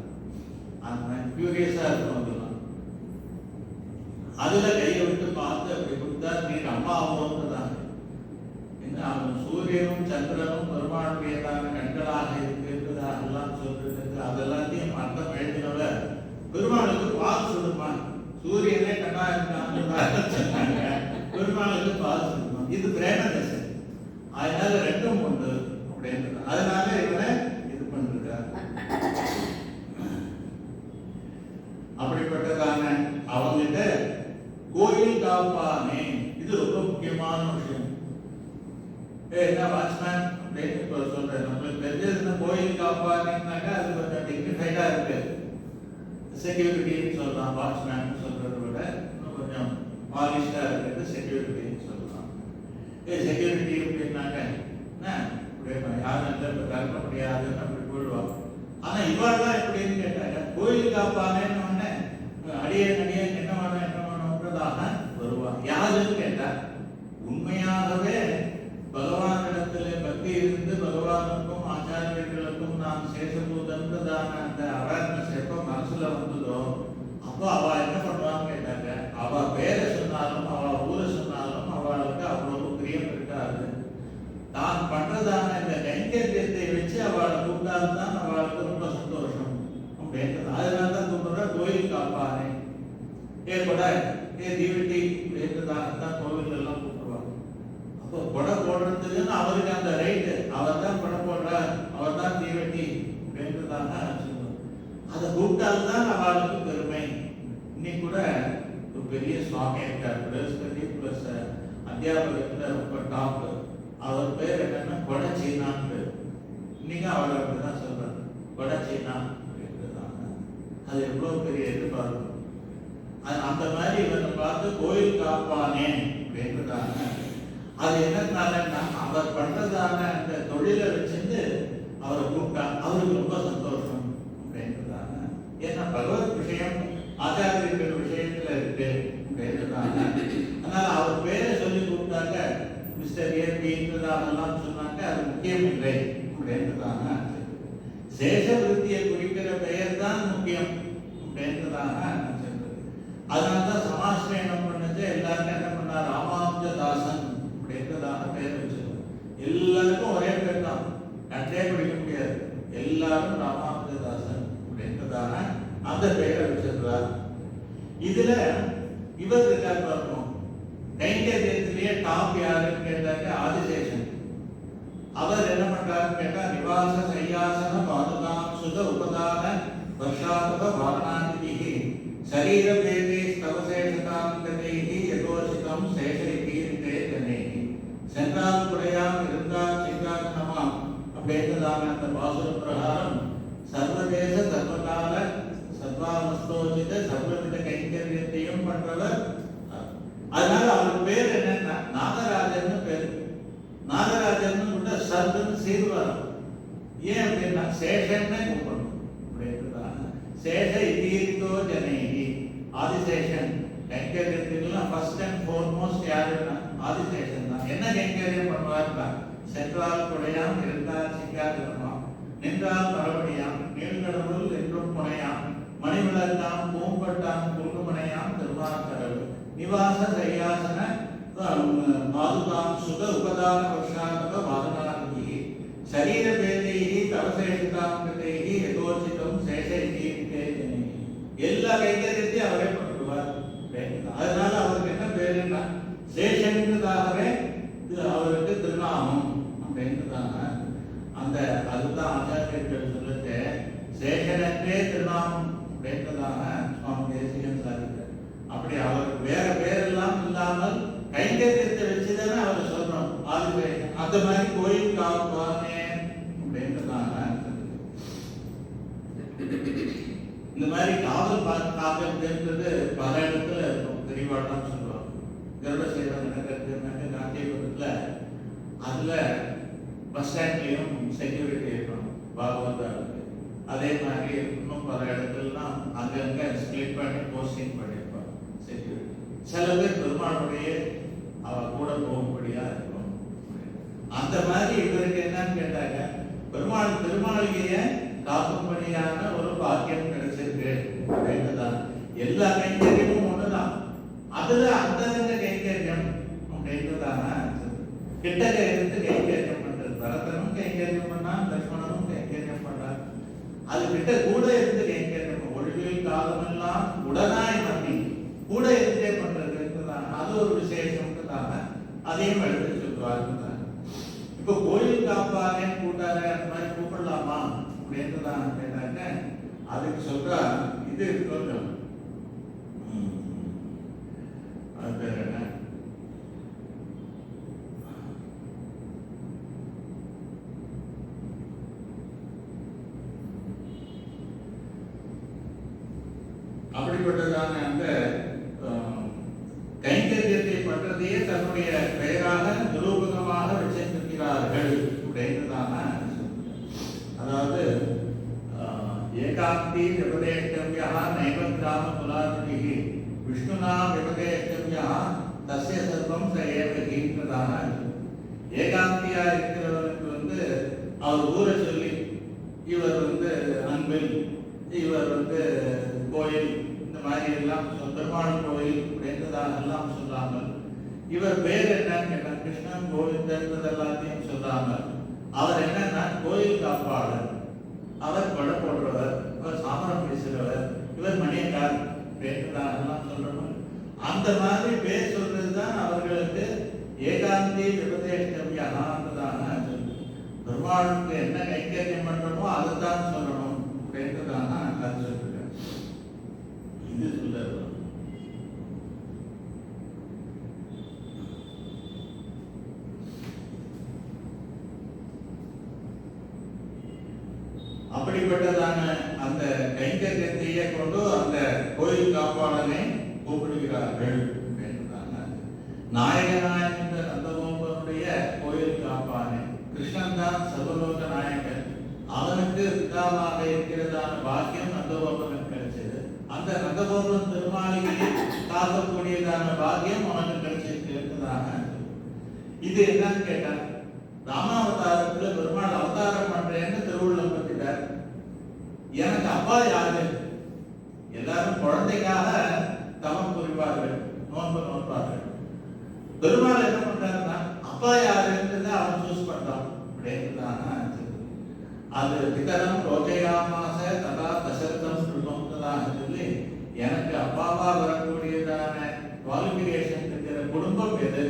அந்த கியூரியஸாக இருக்கும். அதெல்லாம் அதில் கையை விட்டு பார்த்து அப்படி கொடுத்தா நீர் அம்மாவோன்றதாங்க. என்ன அவன் சூரியனும் சந்திரனும் பெருமாளுடையதான கண்களாக இருக்கிறதாகலாம் சொல்றது. அதெல்லாத்தையும் அர்த்தம் எழுதினவ பெருமாளுக்கு பால் சுடுமா, சூரியனே கண்ணா இருக்காங்க, பெருமாளுக்கு பால் சுடுமா. இது பிரேம தசை. அதனால ரெண்டும் உண்டு அப்படின்றது. அதனால இவனை இது பண்ணிருக்கார். அப்படிப்பட்டதான அவங்கிட்ட கோயில் காப்பானே, இது ரொம்ப முக்கியமான விஷயம். என்ன வாட்ச்மேன் அப்படின்னு இப்போ சொல்றேன். நம்மளுக்கு தெரிஞ்சது கோயில் காப்பானேன்னாக்கா அது கொஞ்சம் டிக்னிஃபைடா இருக்கு. செக்யூரிட்டின்னு சொல்லலாம். வாட்ச்மேன் சொல்றதை விட கொஞ்சம் பாலிஷ்டா இருக்கிறது செக்யூரிட்டின்னு சொல்லலாம். செக்யூரிட்டி அப்படின்னாக்க யாரும் கலக்க முடியாதுன்னு அப்படி போயிடுவாங்க. ஆனா இவாள்லாம் எப்படின்னு கேட்டாங்க, கோயில் காப்பானேன்னு உடனே அடியேன் என்ன வேணும்ன்றதாக வருவாங்க. யாருன்னு கேட்டா உண்மையாகவே பகவானிடத்துல பக்தி இருந்து பகவானுக்கும் ஆச்சாரியர்களுக்கும் நாம் சேஷபூதன்றதான அந்த அவேர்னஸ் எப்ப மனசுல வந்ததோ அப்போ அவ என்ன பண்ணுவான்னு கேட்டாங்க, அவ பேரை சொன்னாலும் அவ ஊரை சொன்னாலும் அவளுக்கு அவ்வளவு பிரியம் இருக்காது. தான் பண்றதான இந்த கைங்கரியத்தை வச்சு அவளை கூப்பிட்டால்தான் அவளுக்கு ரொம்ப சந்தோஷம் அப்படின்றது. அதனாலதான் கூப்பிடுற கோயில் காப்பானே, கூட தீவெட்டி அப்படின்றதாகத்தான் கோவில் எல்லாம் கூப்பிடுவாங்க. அப்போ கொடை போடுறதுக்குன்னு அவருக்கு அந்த ரைட்டு, அவர் தான் கொடை போடுறார், அவர் தான் தீவெட்டி அப்படின்றதாக சொல்லுவாங்க. அதை கூப்பிட்டால்தான் அவளுக்கு பெருமை. இன்னைக்கு கூட ஒரு பெரிய சுவாமி இருக்கார், பிரகஸ்பதி பிளஸ் அத்தியாபகத்துல ரொம்ப டாப். அவர் பேர் என்னன்னா கொடச்சீனான்னு. இன்னைக்கு அவர் அப்படிதான் சொல்றாரு, கொடச்சீனா அப்படின்றதாங்க. அது எவ்வளவு பெரிய எதிர்பார்ப்பு. அந்த மாதிரி இவனை பார்த்து கோயில் காப்பானே அப்படின்றதாங்க. அது என்னன்னாலன்னா அவர் பண்றதான அந்த தொழிலை வச்சிருந்து அவரை கூப்பிட்டா அவருக்கு ரொம்ப சந்தோஷம் அப்படின்றதாங்க. ஏன்னா பகவத் விஷயம் ஆச்சாரியர்கள் விஷயத்துல இருக்கு அப்படின்றதாங்க. அதனால அவர் பேரை சொல்லி கூப்பிட்டாங்க, மிஸ்டர் ஏபின்றதாகலாம் சொன்னாங்க, அது முக்கியம் இல்லை அப்படின்றதாங்க. சேஷ விருத்தியை குறிக்கிற பெயர் தான் முக்கியம் அப்படின்றதாங்க சொல்றது. அதனால்தான் சமாசிரயணம் பண்ணது எல்லாருக்கும் என்ன பண்ணா, ராமானுஜதாசன் அப்படின்றதான பெயர் வச்சிருக்கோம். எல்லாருக்கும் ஒரே பேர் தான், கண்டே பிடிக்க முடியாது. எல்லாரும் ராமானுஜதாசன் அப்படின்றதான அந்த பெயரை வச்சிருக்கிறார். இதுல இவர் இருக்கார் பார்க்கணும். கைங்கரியத்திலேயே டாப் யாருன்னு கேட்டாங்க, ஆதிசேஷன். அவர் என்ன பண்றாருன்னு கேட்டா, நிவாச சையாசன பாதுகாம் சுத உபதான வர்ஷாபக வாரணாதிபிஹி சரீர பேதே ஸ்தவசேஷதாம் கதைஹி யதோசிதம் சேஷரிகீர்த்தே கனேஹி சென்றால் குடையாம் இருந்தால் சிங்காசனமாம் அப்படின்றதான அந்த பாசுர பிரகாரம் சர்வதேச சர்வகால சர்வாமஸ்தோஜித சர்வவித கைங்கரியத்தையும் பண்றவர். அதனால அவர் பேர் என்னன்னா நாகராஜன் பேர். நாகராஜன் கூட சர்வன் சீர்வரம். ஏன் அப்படின்னா சேஷன்னு கூப்பிடணும் அப்படின்றதான். சேஷ இதீரிதோ ஜனேகி, ஆதிசேஷன் கைங்கரியத்துக்கெல்லாம் ஃபர்ஸ்ட் அண்ட் ஃபோர்மோஸ்ட் யாருன்னா ஆதிசேஷன் தான். என்ன கைங்கரியம் பண்ணுவார்னா, சென்றால் குடையாம், இருந்தால் சிங்காதிரமாம், நின்றால் மறுபடியாம், நீழ்கடவுள் என்றும் முனையாம், மணிவிளக்காம், பூம்பட்டாம், குங்குமனையாம், திருவாக்கடவு நிவாச சையாசன மாதுகாம் சுக உபதான வருஷாந்தக வாதனாங்கி சரீர பேதைகி தவசேஷிதாம் கிருதைகி யதோச்சிதம் சேஷைகி ஜனேகி. எல்லா கைங்கரியத்தையும் அவரே பண்ணுவார். அதனால அவருக்கு என்ன பேருன்னா சேஷன்றதாகவே அவருக்கு திருநாமம் அப்படின்றதாங்க. அந்த அதுதான் ஆச்சாரியர்கள் சொல்லிட்டு சேஷனற்றே திருநாமம் அப்படின்றதாங்க சுவாமி தேசிகன் சாதித்தார். அப்படி அவருக்கு வேற பேரெல்லாம் இல்லாமல் கைங்கரியத்தை வச்சுதானே அவர் சொல்றோம் ஆதிசேஷன். அந்த மாதிரி கோயில் காப்பானே அப்படின்றதாங்க. இந்த மாதிரி காவல் காக்கிறதுன்றது பல இடத்துல இருக்கும். தெளிவாட்டம் சொல்லுவாங்க. கர்ப்பசேவன் நடக்கிறது காந்தியபுரத்துல, அதுல பஸ் ஸ்டாண்ட்லயும் செக்யூரிட்டி இருக்கணும் பாகவதா இருக்கு. அதே மாதிரி இன்னும் பல இடத்துலலாம் அங்கங்க ஸ்பிளிட் பண்ணி போஸ்டிங் பண்ணியிருப்பாங்க செக்யூரிட்டி. சில பேர் பெருமாளுடைய கூட போகும்படியா இருக்கும். அந்த மாதிரி இவருக்கு என்னன்னு கேட்டாங்க, பெருமாள் திருமாளிகைய காக்கும்படியான ஒரு பாக்கியம் கிடைச்சிருக்கு அப்படின்றதான். எல்லா கைங்கரியமும் ஒண்ணுதான். அதுல அந்தரங்க கைங்கரியம் அப்படின்றதான கிட்டக்க இருந்து கைங்கரியம் பண்றது. பரதனும் கைங்கரியம் பண்ணான், லட்சுமணனும் கைங்கரியம் பண்றான். அது கிட்ட கூட இருந்து கைங்கரியம், ஒழுங்கில் காலமெல்லாம் உடனாய் பண்ணி கூட இருந்தே பண்றதுன்றதான். அது ஒரு விசேஷம் தானே. அதையும் எடுத்து சொல்லுவாங்க. இப்போ கோயில் காப்பானே கூட்டார அந்த மாதிரி கூப்பிடலாமா அப்படின்றதான் கேட்டாங்க. அதுக்கு சொல்றா, இது கொஞ்சம் அது பேர் என்ன, அப்படிப்பட்டதான அந்த கைங்கரியத்தை பண்றதையே தன்னுடைய பெயராக நிரூபகமாக வச்சிருக்கிறார்கள் அப்படின்றதான. அதாவது ஏகாந்தி விபதேஷ்டவ்யா நைவத்ராம குலாதிபி விஷ்ணுனா விபதேஷ்டவ்யா தஸ்ய சர்வம் ச ஏவகின்றதான. ஏகாந்தியா இருக்கிறவருக்கு அவர் ஊரை சொல்லி, இவர் அன்பில், இவர் கோயில், இந்த மாதிரி எல்லாம் பெருமாள் கோயில் அப்படின்றதாக எல்லாம் சொல்லாமல், இவர் பேர் என்னன்னு கேட்டால் கிருஷ்ணன் கோவிந்தன்றது எல்லாத்தையும் சொல்லாமல், அவர் என்னன்னா கோயில் காப்பாளர், அவர் கொடை போடுறவர், இவர் சாமரம் பேசுகிறவர், இவர் மணியக்கார் அப்படின்றதாக எல்லாம் சொல்லணும். அந்த மாதிரி பேர் சொல்றதுதான் அவர்களுக்கு ஏகாந்தி விபதேஷ்டவ்யான்றதாக சொல்லு. பெருமாளுக்கு என்ன கைங்கரியம் பண்றோமோ அதைத்தான் சொல்லணும் அப்படின்றதாக அது சொல்லுங்க. இது சொல்ல அப்படிப்பட்டதான அந்த கைங்கரியத்தையே கொண்டு அந்த கோயில் காப்பாளனை கூப்பிடுகிறார்கள் என்றாங்க. நாயகனாய் என்ற நந்தகோபனுடைய கோயில் காப்பானே கிருஷ்ணன் தான் சர்வலோக நாயகன். அவனுக்கு பிதாவாக இருக்கிறதான பாக்கியம் நந்தகோபனுக்கு கிடைச்சது. அந்த நந்தகோபன் திருமாளிகையை காக்கக்கூடியதான பாக்கியம் அவனுக்கு கிடைச்சிருக்கிறதாக. இது என்னன்னு கேட்டா, ராமாவதாரத்துல பெருமாள் அவதாரம் பண்றேன்னு திருவுள்ளம் பத்திட்டார். எனக்கு அப்பா யாரு? எல்லாரும் குழந்தைக்காக தவம் புரிவார்கள், நோன்பு நோற்பார்கள். பெருமாள் என்ன பண்றாருன்னா அப்பா யாருன்றத அவன் சூஸ் பண்றான் அப்படின்றதான. அது பிதரம் ரோஜயாமாச ததா தசரதம் ஸ்ருதம்ன்றதாக சொல்லி, எனக்கு அப்பாவா வரக்கூடியதான குவாலிஃபிகேஷன் இருக்கிற குடும்பம் எது,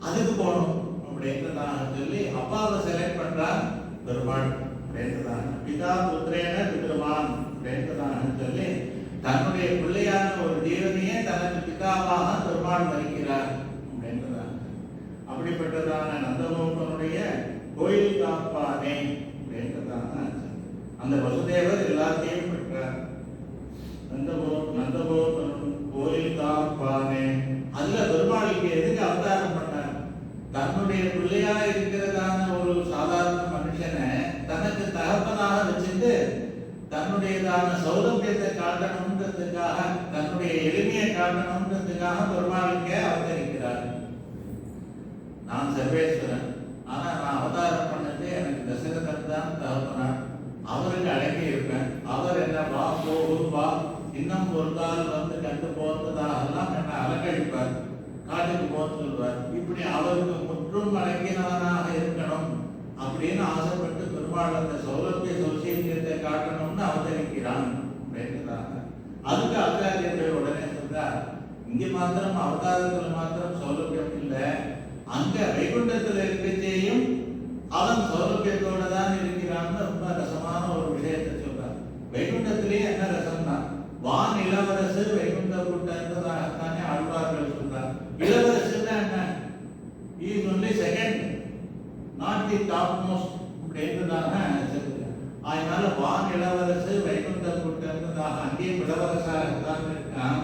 அதுக்கு போகணும் அப்படின்றதாக சொல்லி அப்பாவை செலக்ட் பண்றான் பெருமாள் அப்படின்றதாக. பிதா புத்திரேன பிதருமான் அப்படின்றதாக சொல்லி தன்னுடைய பிள்ளையான ஒரு தேவனையே தனக்கு பிதாவாக பெருமாள் மதிக்கிறார் அப்படின்றதாக. அப்படிப்பட்டதான நந்தகோபனுடைய கோயில் காப்பானே அப்படின்றதாக. அந்த வசுதேவர் எல்லாத்தையும் பெற்றார். சௌலபியத்தை காட்டணுன்றதுக்காக, தன்னுடைய எளிமையை காட்டணுன்றதுக்காக பெருமாளுக்கே அவதரிக்கிறார். நான் சர்வேஸ்வரன், ஆனா நான் அவதாரம் பண்ணது எனக்கு தசரதன் தான் தகப்பனார். அவருக்கு அடங்கி இருப்பேன். அவர் என்ன வா போகு வா இன்னும் ஒரு கால் வந்து கண்டு போகிறதாகலாம் என்ன அலங்கழிப்பார், காட்டுக்கு போக சொல்வார். இப்படி அவருக்கு முற்றும் அடங்கினவனாக இருக்கணும் அப்படின்னு ஆசைப்பட்டு பெருமாள் அந்த சௌலபிய சௌசீல்யத்தை காட்டணும்னு அவதரிக்கிறான் அப்படின்றாங்க. அதுக்கு ஆச்சாரியர்கள் உடனே சொல்றார், இங்க மாத்திரம் அவதாரத்துல மாத்திரம் சௌலபியம் இல்லை, அங்க வைகுண்டத்துல இருக்கச்சேயும் அவன் சௌலபியத்தோட தான் இருக்கிறான்னு ரொம்ப ரசமான ஒரு விஷயத்தை சொல்றார். வைகுண்டத்திலேயே என்ன ரசம்னா, வான் இளவரசு வைகுண்ட கூட்டதாகத்தானே ஆழ்வார்கள் சொல்றார். இளவரசுன்னா என்ன, is only second, not the top most அப்படின்றதாக சொல்றார். அதனால வான் இளவரசு வைகுண்ட கூட்டதாக அங்கேயும் இளவரசாகத்தான் இருக்கான்.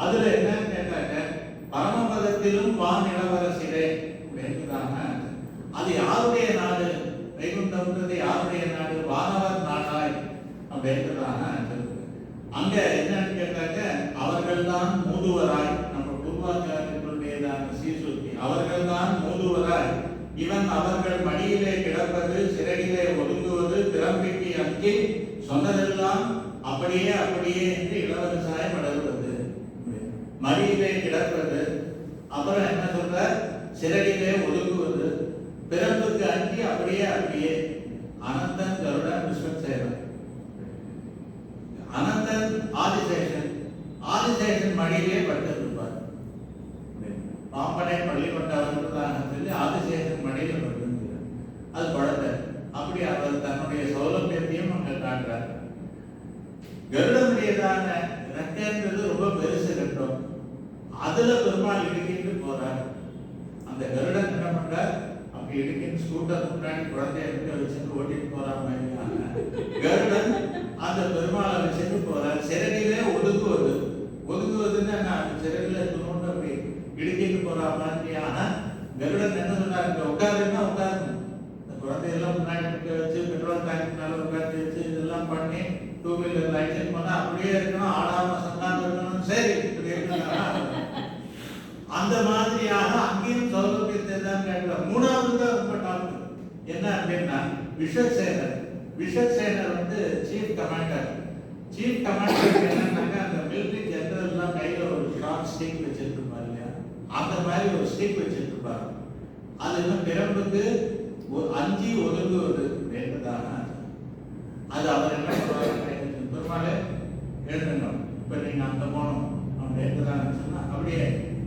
அதுல என்னன்னு கேட்டாங்க, பரமபதத்திலும் வான் இளவரசிலே அப்படின்றதாக. அது யாருடைய நாடு, வைகுண்டம்ன்றது யாருடைய நாடு, வானவர் நாடாய் அப்படின்றதாக சொல்லுது. அங்க என்னன்னு கேட்டாக்க, அவர்கள் தான் மூதுவராய், நம்ம பூர்வாச்சாரியர்களுடையதான சீசுத்தி, அவர்கள் தான் மூதுவராய், இவன் அவர்கள் மடியிலே கிடப்பது, சிறகிலே ஒதுங்குவது, திறம்பிக்கு அஞ்சி சொன்னதெல்லாம் அப்படியே அப்படியே என்று இளவரசாய் வளர்வது. மடியிலே கிடப்பது, அப்புறம் என்ன சொல்ற, சிறகிலே ஒதுங்குவது, பிறப்புக்கு அஞ்சி அப்படியே அப்படியே. அனந்தன் கருடன் விஸ்வசேனன், அனந்தன் ஆதிசேஷன், ஆதிசேஷன் மடியிலே பட்டிருப்பார். பாம்பனை பள்ளி கொண்டவர்களாக சொல்லி ஆதிசேஷன் மடியில பட்டிருக்கிறார். அது குழந்தை. அப்படி அவர் தன்னுடைய சௌலபியத்தையும் அங்க காட்டுறார். கருடனுடையதான ரெக்கைன்றது ரொம்ப பெருசு கட்டம், அதுல பெருமாள் இடுக்கிட்டு போறார். அந்த கருடன் என்ன பண்றார், அப்படி இடுக்கின்னு ஸ்கூட்டர் முன்னாடி குழந்தைய வச்சுட்டு ஓட்டிட்டு போறாங்க. கருடன் அந்த பெருமாளை வச்சுட்டு போறார். சிறகிலே ஒதுங்குவது, ஒதுங்குவதுன்னு நான் சிறகில துணோண்டு அப்படி இடுக்கிட்டு போற மாதிரியான கருடன் என்ன சொன்னார், உட்காருன்னா உட்காரணும். இந்த குழந்தையெல்லாம் முன்னாடி வச்சு பெட்ரோல் டேங்க் மேல உட்காந்து வச்சு இதெல்லாம் பண்ணி டூ வீலர் லைசன்ஸ் பண்ணா அப்படியே இருக்கணும், ஆடாம சந்தானம் இருக்கணும். சரி, இப்படி இருக்கணும். அந்த மாதிரியாக அங்கேயும் சௌலபியத்தை தான் கேட்கிறார். மூணாவது தான் ரொம்ப டாப் என்ன அப்படின்னா விஸ்வசேனர். விஸ்வசேனர் வந்து சீஃப் கமாண்டர். சீஃப் கமாண்டர் என்னன்னாக்க, அந்த மிலிட்டரி ஜெனரல் எல்லாம் கையில ஒரு ஷார்ட் ஸ்டிக் வச்சிட்டு இருப்பாரு இல்லையா, அந்த மாதிரி ஒரு ஸ்டிக் வச்சிட்டு இருப்பாரு. அது இன்னும் பிறப்புக்கு அஞ்சி ஒதுங்குவது என்பதாக. அது அவர் என்ன சொல்றாரு, பெருமாளே எழுதணும், இப்ப நீங்க அங்க போகணும் அப்படின்றதாக சொன்னா அப்படியே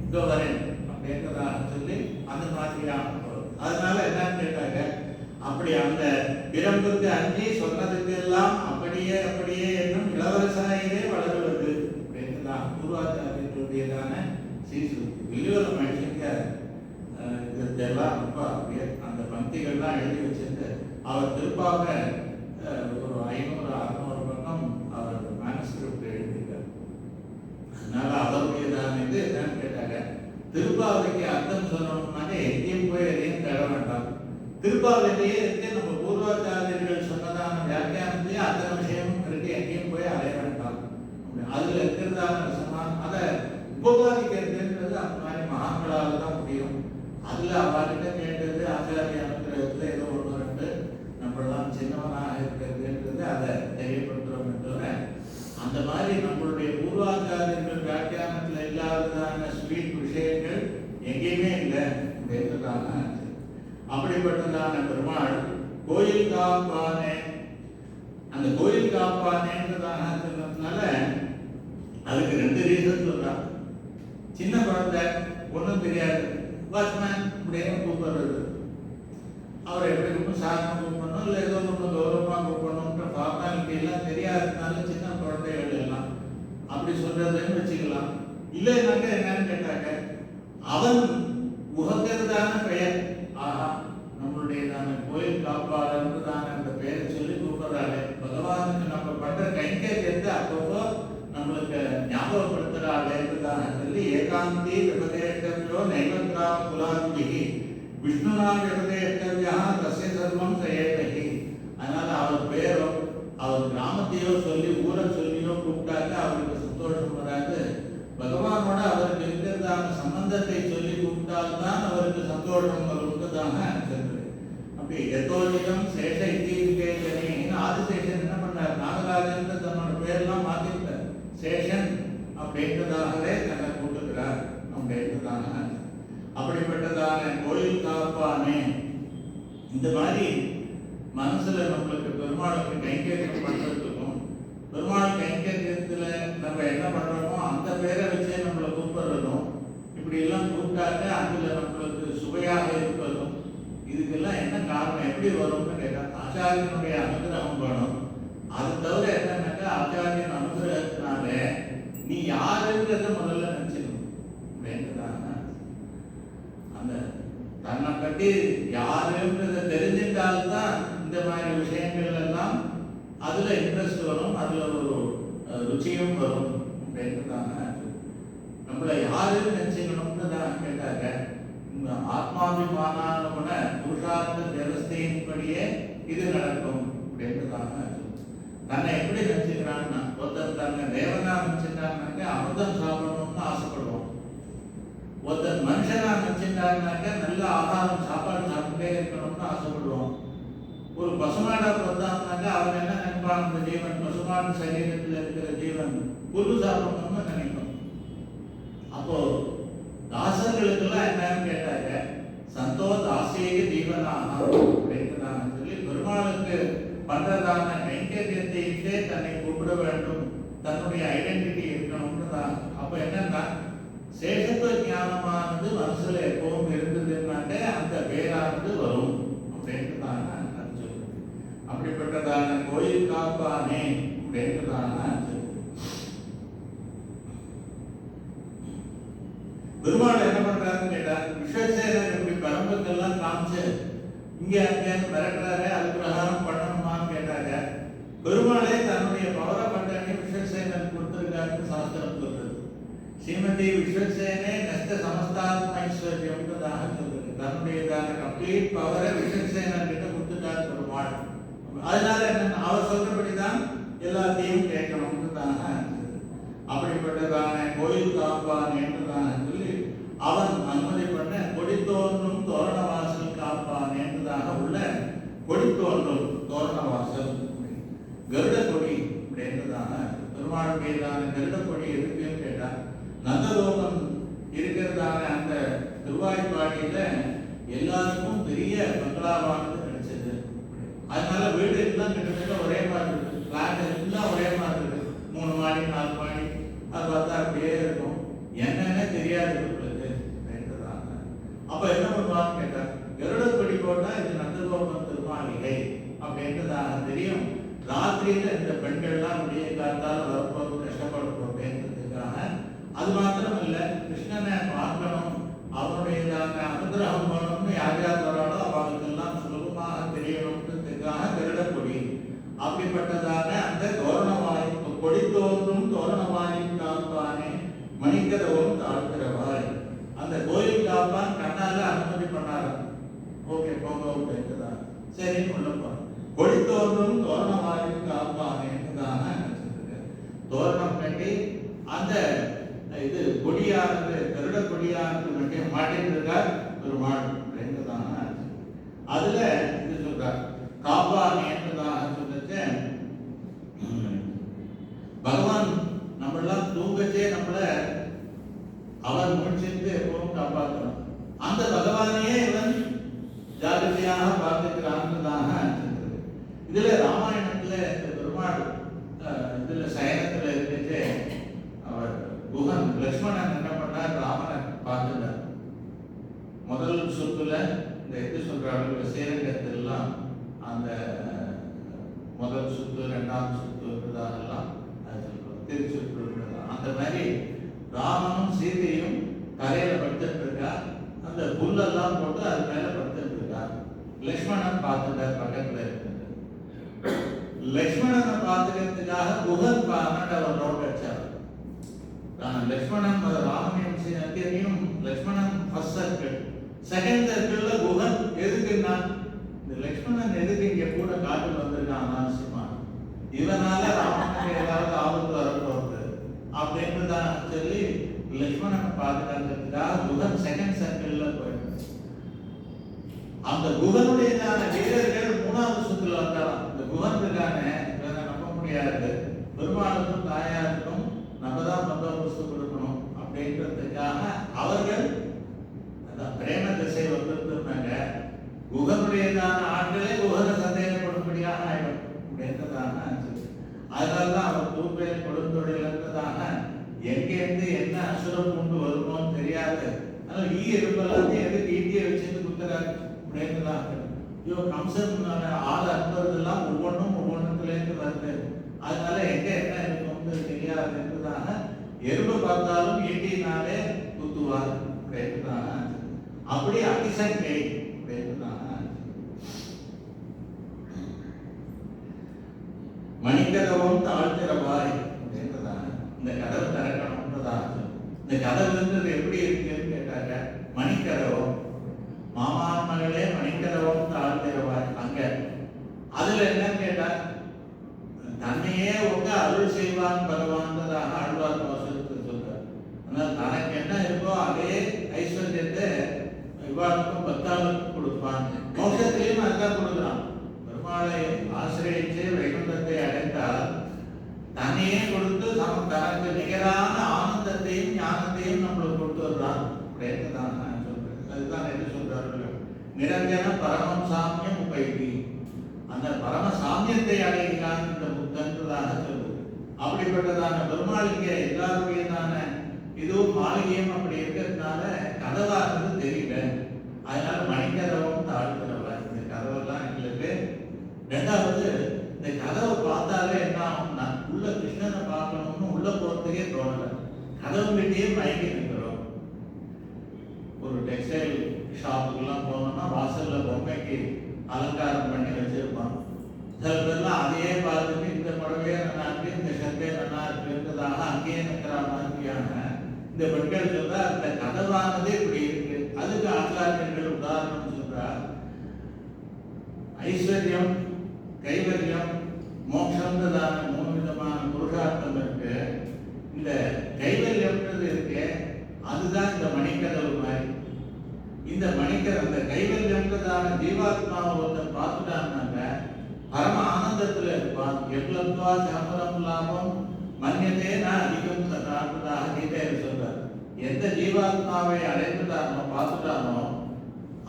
இதோ வரேன் அப்படின்றதாக சொல்லி அந்த மாதிரியான. அதனால என்னன்னு கேட்டாங்க, அப்படி அந்த பிறப்புக்கு அஞ்சி சொன்னதுக்கு எல்லாம் அப்படியே அப்படியே என்னும் இளவரசாயிலே வளருவது அப்படின்றதான் பூர்வாச்சாரியர்களுடையதான சீசுத்தி. வில்லுவர மனுஷங்க இதெல்லாம் ரொம்ப அப்படியே அந்த பந்திகள்லாம் எழுதி வச்சிருந்து அவர் திருப்பாக ஒரு 500-600 பக்கம் அவர் மேனுஸ்கிரிப்ட் எழுதியிருக்கார். அதனால அவருடையதான இது என்னன்னு கேட்டாங்க, திருப்பாவைக்கு அர்த்தம் சொல்லணும்னாக்க எங்கேயும் போய் எதையும் தேட வேண்டாம். திருப்பாவையிலேயே இருக்கு, நம்ம பூர்வாச்சாரியர்கள் சொன்னதான வியாக்கியானத்திலேயே அத்தனை விஷயமும் இருக்கு, எங்கேயும் போய் அடைய வேண்டாம். அதுல இருக்கிறதான சமான் அதை உபகாரிக்கிறதுன்றது அந்த மாதிரி மகான்களால் தான் முடியும். அதுல அவர்கிட்ட கேட்டது ஆச்சாரிய அனுகிரகத்துல ஏதோ ஒன்று ரெண்டு நம்மளாம் சின்னவனாக இருக்கிறதுன்றது அதை தெரியப்படுத்துறோம் தவிர, அந்த மாதிரி நம்மளுடைய பூர்வாச்சாரியர்கள் வியாக்கியானத்துல இல்லாததான ஸ்வீட் விஷயங்கள் எங்கேயுமே இல்லை அப்படின்றதான. அப்படிப்பட்டதான பெருமாள் கோயில் காப்பானே, அந்த கோயில் காப்பானேன்றதாக சொன்னதுனால அதுக்கு 2 ரீசன் சொல்றாங்க. சின்ன குழந்தை ஒன்றும் தெரியாது, வாட்ச்மேன் அப்படின்னு கூப்பிடுறது, அவரை எப்படி கூப்பிடும், சாதனை கூப்பிடணும் இல்லை ஏதோ ஒன்று கௌரவமாக கூப்பிடணுன்ற ஃபார்மாலிட்டி எல்லாம் தெரியாததுனால சின்ன குழந்தைகள் எல்லாம் அப்படி சொல்றதுன்னு வச்சுக்கலாம். இல்லைன்னாக்க என்னன்னு கேட்டாங்க, அவன் உகந்ததான பெயர், ஆஹா நம்மளுடையதான கோயில் காப்பாளர்ன்றதான அந்த பெயரை சொல்லி கூப்பிடுறாரு. பகவானுக்கு நம்ம பண்ற கைங்கரியத்தை அப்பப்போ நம்மளுக்கு ஞாபகப்படுத்துறாருன்றதான சொல்லி ஏகாந்தி விபதேஷ்டவியோ நைவத்ராம குலாதிபிகி விஷ்ணுனா விபதேஷ்டவியா தஸ்ய சர்வம் சயேதகி. அதனால அவர் பெயரோ அவர் கிராமத்தை கிராமத்தையோ சொல்லி ஊரை சொல்லியோ கூப்பிட்டாக்க அவருக்கு சந்தோஷம் வராது. பகவானோட அவருக்கு இருக்கிறதான சம்பந்தத்தை சொல்லி கூப்பிட்டால்தான் அவருக்கு சந்தோஷம் வருவதுதான சொல்றது. அப்படி எத்தோஜிதம் சேஷ இத்தீர்க்கேன்னு ஆதிசேஷன் என்ன பண்ணார், நாகராஜன் தன்னோட பேரெல்லாம் மாத்திட்டார், சேஷன் அப்படின்றதாகவே தன்னை கூட்டுகிறார் அப்படின்றதான. அப்படிப்பட்டதான கோயில் காப்பானே இந்த மாதிரி மனசுல நம்மளுக்கு பெருமாளுக்கு கைங்கரியம் பண்றதுக்கும், பெருமாள் கைங்கரியத்துல நம்ம என்ன பண்றோமோ அந்த பேரை வச்சே நம்மளை கூப்பிடுறதும், இப்படி எல்லாம் கூப்பிட்டாக்க அதுல நம்மளுக்கு சுவையாக இருப்பதும், இதுக்கெல்லாம் என்ன காரணம், எப்படி வரும்னு கேட்டா ஆச்சாரியனுடைய அனுகிரகம் வேணும். அது தவிர என்னன்னாக்கா ஆச்சாரியன் அனுகிரகத்தினால நீ யாருன்றத முதல்ல நினைச்சுக்கணும் அப்படின்றதான. அந்த தன்னை பற்றி யாருன்றத தெரிஞ்சிட்டால்தான் இந்த மாதிரி விஷயங்கள் எல்லாம் அதுல இன்ட்ரெஸ்ட் வரும், அதுல ஒரு ருச்சியும் வரும் அப்படின்றதான. நம்மளை யாருன்னு நினைச்சுக்கணும்னு தான் கேட்டாங்க. ஆத்மாபிமானான புருஷார்த்த வியவஸ்தையின்படியே இது நடக்கும் அப்படின்றதான. தன்னை எப்படி நினைச்சுக்கிறான்னா, ஒருத்தர் தன்னை தேவனா நினைச்சுட்டாருனாக்க அமிர்தம் சாப்பிடணும்னு ஆசைப்படுவோம். ஒருத்தர் மனுஷனா நினைச்சுட்டாருனாக்க நல்ல ஆகாரம் சாப்பாடு சாப்பிட்டே இருக்கணும்னு ஆசைப்படுவோம். ஒரு பசுமாடா பார்த்தாருனாக்க அவன் என்ன நினைப்பான், இந்த ஜீவன் பசுமாடு சரீரத்தில் இருக்கிற ஜீவன் புல்லு சாப்பிடணும்னு நினைக்கும். அப்போ தாசர்களுக்கெல்லாம் என்னன்னு கேட்டாங்க, சந்தோ தாசியக ஜீவனாக அப்படின்றாங்க சொல்லி பெருமாளுக்கு பண்றதான கைங்கரியத்தை தன்னை கூப்பிட வேண்டும், தன்னுடைய ஐடென்டிட்டி இருக்கணும்னு தான். அப்ப என்னன்னா சேஷத்துவ ஞானமானது மனசுல எப்பவும் இருந்ததுன்னாக்க அந்த பேரானது வரும் அப்படின்றதான அர்த்தம். அப்படிப்பட்டதான கோயில் காப்பானே அப்படின்றதான அர்த்தம். பெருமாள் என்ன பண்றாருன்னு கேட்டா, விஸ்வசேனர் இப்படி பரம்புக்கெல்லாம் காமிச்சு இங்க அங்க மிரட்டுறாரு, அது பிரகாரம் பண்ணணுமான்னு கேட்டாங்க. பெருமாளே தன்னுடைய பவர பட்டனை விஸ்வசேனர் கொடுத்திருக்காருன்னு சாஸ்திரம் சொல்றது. ஸ்ரீமதி விஸ்வசேனே நஷ்ட சமஸ்தாத்ம ஐஸ்வர்யம்ன்றதாக சொல்றது. தன்னுடையதான கம்ப்ளீட் பவரை விஸ்வசேனர் கிட்ட கொடுத்துட்டாரு பெருமாள். அதனால என்ன, அவர் சொல்றபடிதான் எல்லாத்தையும் கேட்கணும்ன்றதாக. அப்படிப்பட்டதான கோயில் காப்பான் என்றுதான் சொல்லி அவன் அனுமதி பண்ண கொடித்தோன்றும் தோரணவாசல் காப்பான் என்றதாக உள்ள கொடித்தோன்றும் தோரணவாசல் கருட கொடி அப்படின்றதான பெருமாளுடையதான கருட கொடி இருக்குன்னு கேட்டா, நந்தலோகம் இருக்கிறதான அந்த திருவாய்ப்பாடியில எல்லாருக்கும் பெரிய பங்களாவானது கிடைச்சது. அதனால வீடு எல்லாம் கிட்டத்தட்ட ஒரே மாதிரி இருக்கு, பிளாட் எல்லாம் ஒரே மாதிரி இருக்கு, 3 மாடி 4 மாடி. அது பார்த்தா அப்படியே இருக்கும், என்னன்னே தெரியாது இருக்கிறது. அப்ப என்ன பண்ணுவான்னு கேட்டா, கருடப்படி போட்டா இது நந்தகோபம் திருமாளிகை அப்படின்றதாக தெரியும். ராத்திரியில இந்த பெண்கள்லாம் விடிய காத்தால் வரப்போது கஷ்டப்படும் அப்படின்றதுக்காக. அது மாத்திரம் இல்ல, கிருஷ்ணனை பார்க்கணும், அவனுடையதான அனுகிரகம் பண்ணணும்னு யார் யார் வராளோ அவங்களுக்கெல்லாம் சுலபமாக தெரியணும்ன்றதுக்காக கருடப்பொடி. அப்படிப்பட்டதான அந்த தோரணவாய் கொடி தோன்றும் தோரணவாயின் காப்பானே மணிக்கதவும் தாழ்கிறவாய். அந்த கோயில் காப்பான் கண்ணால அனுமதி பண்ணாரு. ஓகே போங்க அப்படின்றதா, சரி உள்ளப்பா. கொடி தோன்றும் தோரணவாயின் காப்பானேன்றதான தோரணம் கட்டி அந்த இது கொடியானது கருட கொடியானது மட்டும் மாட்டிட்டு இருக்கார் பெருமாள் அப்படின்றதான. அதுல இது சொல்றார் காப்பான் என்றதாக சொல்லிட்டு, பகவான் நம்மளாம் தூங்கச்சே நம்மள அவர் முடிச்சிட்டு எப்பவும் காப்பாற்றணும். அந்த பகவானையே இவன் ஜாகிரதையாக பார்த்துக்கிறான்றதாக. இதுல ராமாயணத்துல இந்த பெருமாள் இதுல சயனத்துல இருந்துட்டு அவர் குகன் லக்ஷ்மணன் என்ன பண்ணார், ராமனை பார்த்துட்டார். முதல் சுத்துல இந்த இது சொல்றாங்க ஸ்ரீரங்கத்திலாம் அந்த முதல் சுத்து 2ஆம் சுத்துலாம் திருச்சுற்று அந்த மாதிரி ராமனும் சீதையும் கரையில படுத்துட்டு இருக்கா. அந்த புல்லெல்லாம் போட்டு அது மேல படுத்துட்டு இருக்கா. லக்ஷ்மணன் பார்த்துட்டார் பக்கத்துல இருக்கிறது. லக்ஷ்மணனை பார்த்துக்கிறதுக்காக குகன் அவர் ரோட் அடிச்சார். லக்ஷ்மணன் ராமனையும் தெரியும். லக்ஷ்மணன் ஃபர்ஸ்ட் சர்க்கிள், செகண்ட் சர்க்கிள்ல குகன் எதுக்குன்னா, இந்த லக்ஷ்மணன் எதுக்கு இங்க கூட காட்டுல வந்திருக்கான் அனாவசியமா, இவனால ராமனுக்கு ஏதாவது ஆபத்து வரப்போகுது அப்படின்னு தான் சொல்லி லக்ஷ்மணனை பாதுகாக்கிறதுக்காக குகன் செகண்ட் சர்க்கிள்ல போயிட்டு அந்த குகனுடையதான வீரர்கள் 3வது சுத்துல வந்தாலும் இந்த குகன் இருக்கானே இவனை நம்ப முடியாது, பெருமாளுக்கும் தாயாருக்கும் நம்ம தான் பந்தோபஸ்து கொடுக்கணும் அப்படின்றதுக்காக அவர்கள் அதான் பிரேம திசை வந்துருந்தாங்க. குகனுடையதான ஆட்களே குகனை சந்தேகப்படும்படியாக ஆயிடும் அப்படின்றதாக அதனால்தான் அவர் தூப்பையில் கொடுந்தொழில் இருந்ததாக எங்கேருந்து என்ன அசுரம் கொண்டு வருமோன்னு தெரியாது. ஆனால் எறும்பெல்லாம் எதுக்கு ஈட்டியை வச்சுட்டு குத்துறாரு அப்படின்னுதான். ஐயோ கம்சன் ஆள் அனுப்புறதெல்லாம் ஒவ்வொன்றுலேருந்து வருது, அதனால எங்க என்ன இருக்கும்னு தெரியாது என்பதாக எறும்பு பார்த்தாலும் ஈட்டினாலே குத்துவார் அப்படின்றதாக. அப்படி அதிசங்கை அப்படின்றதாக. மணிக்கதவும் தாழ்த்திரவாய் அப்படின்றதாக இந்த கதவு திறக்கணும்ன்றதாக. இந்த கதவுன்றது எப்படி இருக்குன்னு கேட்டாங்க. மணிக்கதவும் மாமான் மகளே மணிக்கதவும் தாழ்த்திரவாய். அங்க அதுல என்னன்னு கேட்டா தன்னையே உங்க அருள் செய்வான் பகவான்றதாக ஆழ்வார் மோசத்துக்கு சொல்றார். ஆனால் தனக்கு என்ன இருக்கோ அதே ஐஸ்வர்யத்தை இவ்வாறுக்கும் பக்தாளுக்கும் கொடுப்பான். மோசத்திலையும் அதுதான் கொடுக்குறான். பெருமாளை ஆசிரியச்சு வைகுண்டத்தை அடைந்தால் தன்னையே கொடுத்து தனக்கு நிகரான ஆனந்தத்தையும் ஞானத்தையும் நம்மளுக்கு கொடுத்து வருறான் அப்படின்னு தான் நான் சொல்றேன். அதுதான் என்ன சொல்றாரு, நிரஞ்சன பரமம் சாமியம் உபயோகி, அந்த பரம சாமியத்தை அடைகிறான் இந்த புத்தன்றதாக சொல்லுது. அப்படிப்பட்டதான பெருமாளுக்கு எல்லாருடையதான இதுவும் மாளிகையும் அப்படி இருக்கிறதுனால கதவானது தெரியல. அதனால மணிக்கதவும் தாழ்த்துறவ இந்த கதவெல்லாம் எங்களுக்கு. ரெண்டாவது இந்த கதவை பார்த்தாலே என்ன ஆகும்னா உள்ள கிருஷ்ணனை பார்க்கணும்னு உள்ள போறதுக்கே தோணல. கதவு கிட்டேயே மயங்கி நிற்கிறோம். ஒரு டெக்ஸ்டைல் ஷாப்புக்கெல்லாம் போனோம்னா வாசல்ல பொம்மைக்கு அலங்காரம் பண்ணி வச்சிருப்பான். சில பேர்லாம் அதையே பார்த்துட்டு இந்த புடவையே நல்லா இருக்கு, இந்த ஷர்ட்டே நல்லா இருக்குன்றதாக அங்கேயே நிற்கிற மாதிரியான இந்த பெண்கள் சொல்றா இந்த கதவானது இப்படி இருக்கு. அதுக்கு ஆச்சாரியர்கள் உதாரணம் சொல்றார். ஐஸ்வர்யம், கைவல்யம், மோட்சம்ன்றதான 3 விதமான புருஷார்த்தம் இருக்கு. இந்த கைவல்யம்ன்றது இருக்கு, அதுதான் இந்த மணிக்கதவு மாதிரி. இந்த மணிக்கதவு இந்த கைவல்யம்ன்றதான ஜீவாத்மாவை ஒருத்தர் பார்த்துட்டாங்க பரம ஆனந்தத்துல இருப்பான். எவ்வளவா சாமரம் லாபம் மன்யத்தே நான் அதிகம் சதார்த்ததாக கீதையில் சொல்றார். எந்த ஜீவாத்மாவை அடைந்துட்டானோ பார்த்துட்டானோ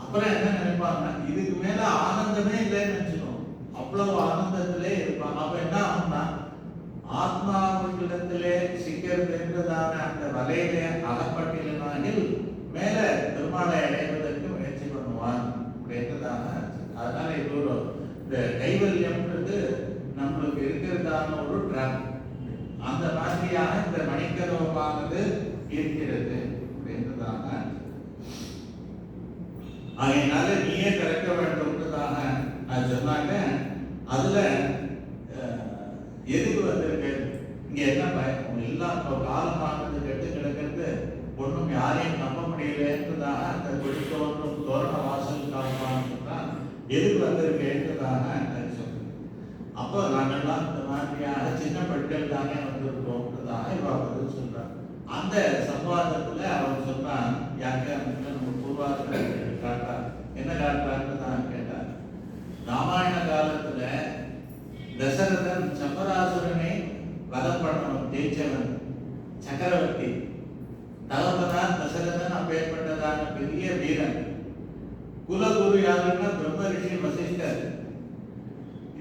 அப்புறம் என்ன நினைப்பாங்க, இதுக்கு மேல ஆனந்தமே இல்லைன்னு நினைச்சிடும். அவ்வளவு ஆனந்தத்திலே இருப்பாங்க. அப்ப என்ன ஆகும்னா ஆத்மாவிடத்திலே சிக்கிறதுன்றதான அந்த வலையிலே அகப்பட்டினானில் மேல பெருமாளை அடைவதற்கு முயற்சி பண்ணுவான் அப்படின்றதான. அதனால இது ஒரு இந்த கைவல்யம்ன்றது நம்மளுக்கு இருக்கிறதான ஒரு ட்ராப். அந்த மாதிரியாக இந்த மணிக்கதவானது இருக்கிறது அப்படின்றதாக. அதனால நீயே திறக்க வேண்டும்ன்றதாக நான் சொன்னாங்க. அதுல எதுக்கு வந்திருக்கு இங்க என்ன பயம் எல்லாம் இப்போ காலமானது கெட்டு கிடக்கிறது, ஒன்றும் யாரையும் நம்ப முடியலன்றதாக அந்த கொடி தோன்றும் தோரண வாசல் காலமானதுன்னா எதுக்கு வந்திருக்கேன்றதாக சொல்றேன். அப்போ நாங்கள்லாம் இந்த மாதிரியான சின்ன பெண்கள் தானே வந்திருக்கோம்ன்றதாக இவாவது சொல்றாங்க. அந்த சம்வாதத்துல அவர் சொன்னான், யாருக்கே நம்ம பூர்வாதிகள் காட்டா என்ன காட்டுறான்னு தான் கேட்டார். ராமாயண காலத்துல தசரதன் சம்பராசுரனை வதம் பண்ணணும், ஜெயிச்சவன் சக்கரவர்த்தி. தகப்பனார் தசரதன் அப்பேற்பட்டதான பெரிய வீரன். குலகுரு யாருன்னா பிரம்ம ரிஷி வசிஷ்டர்.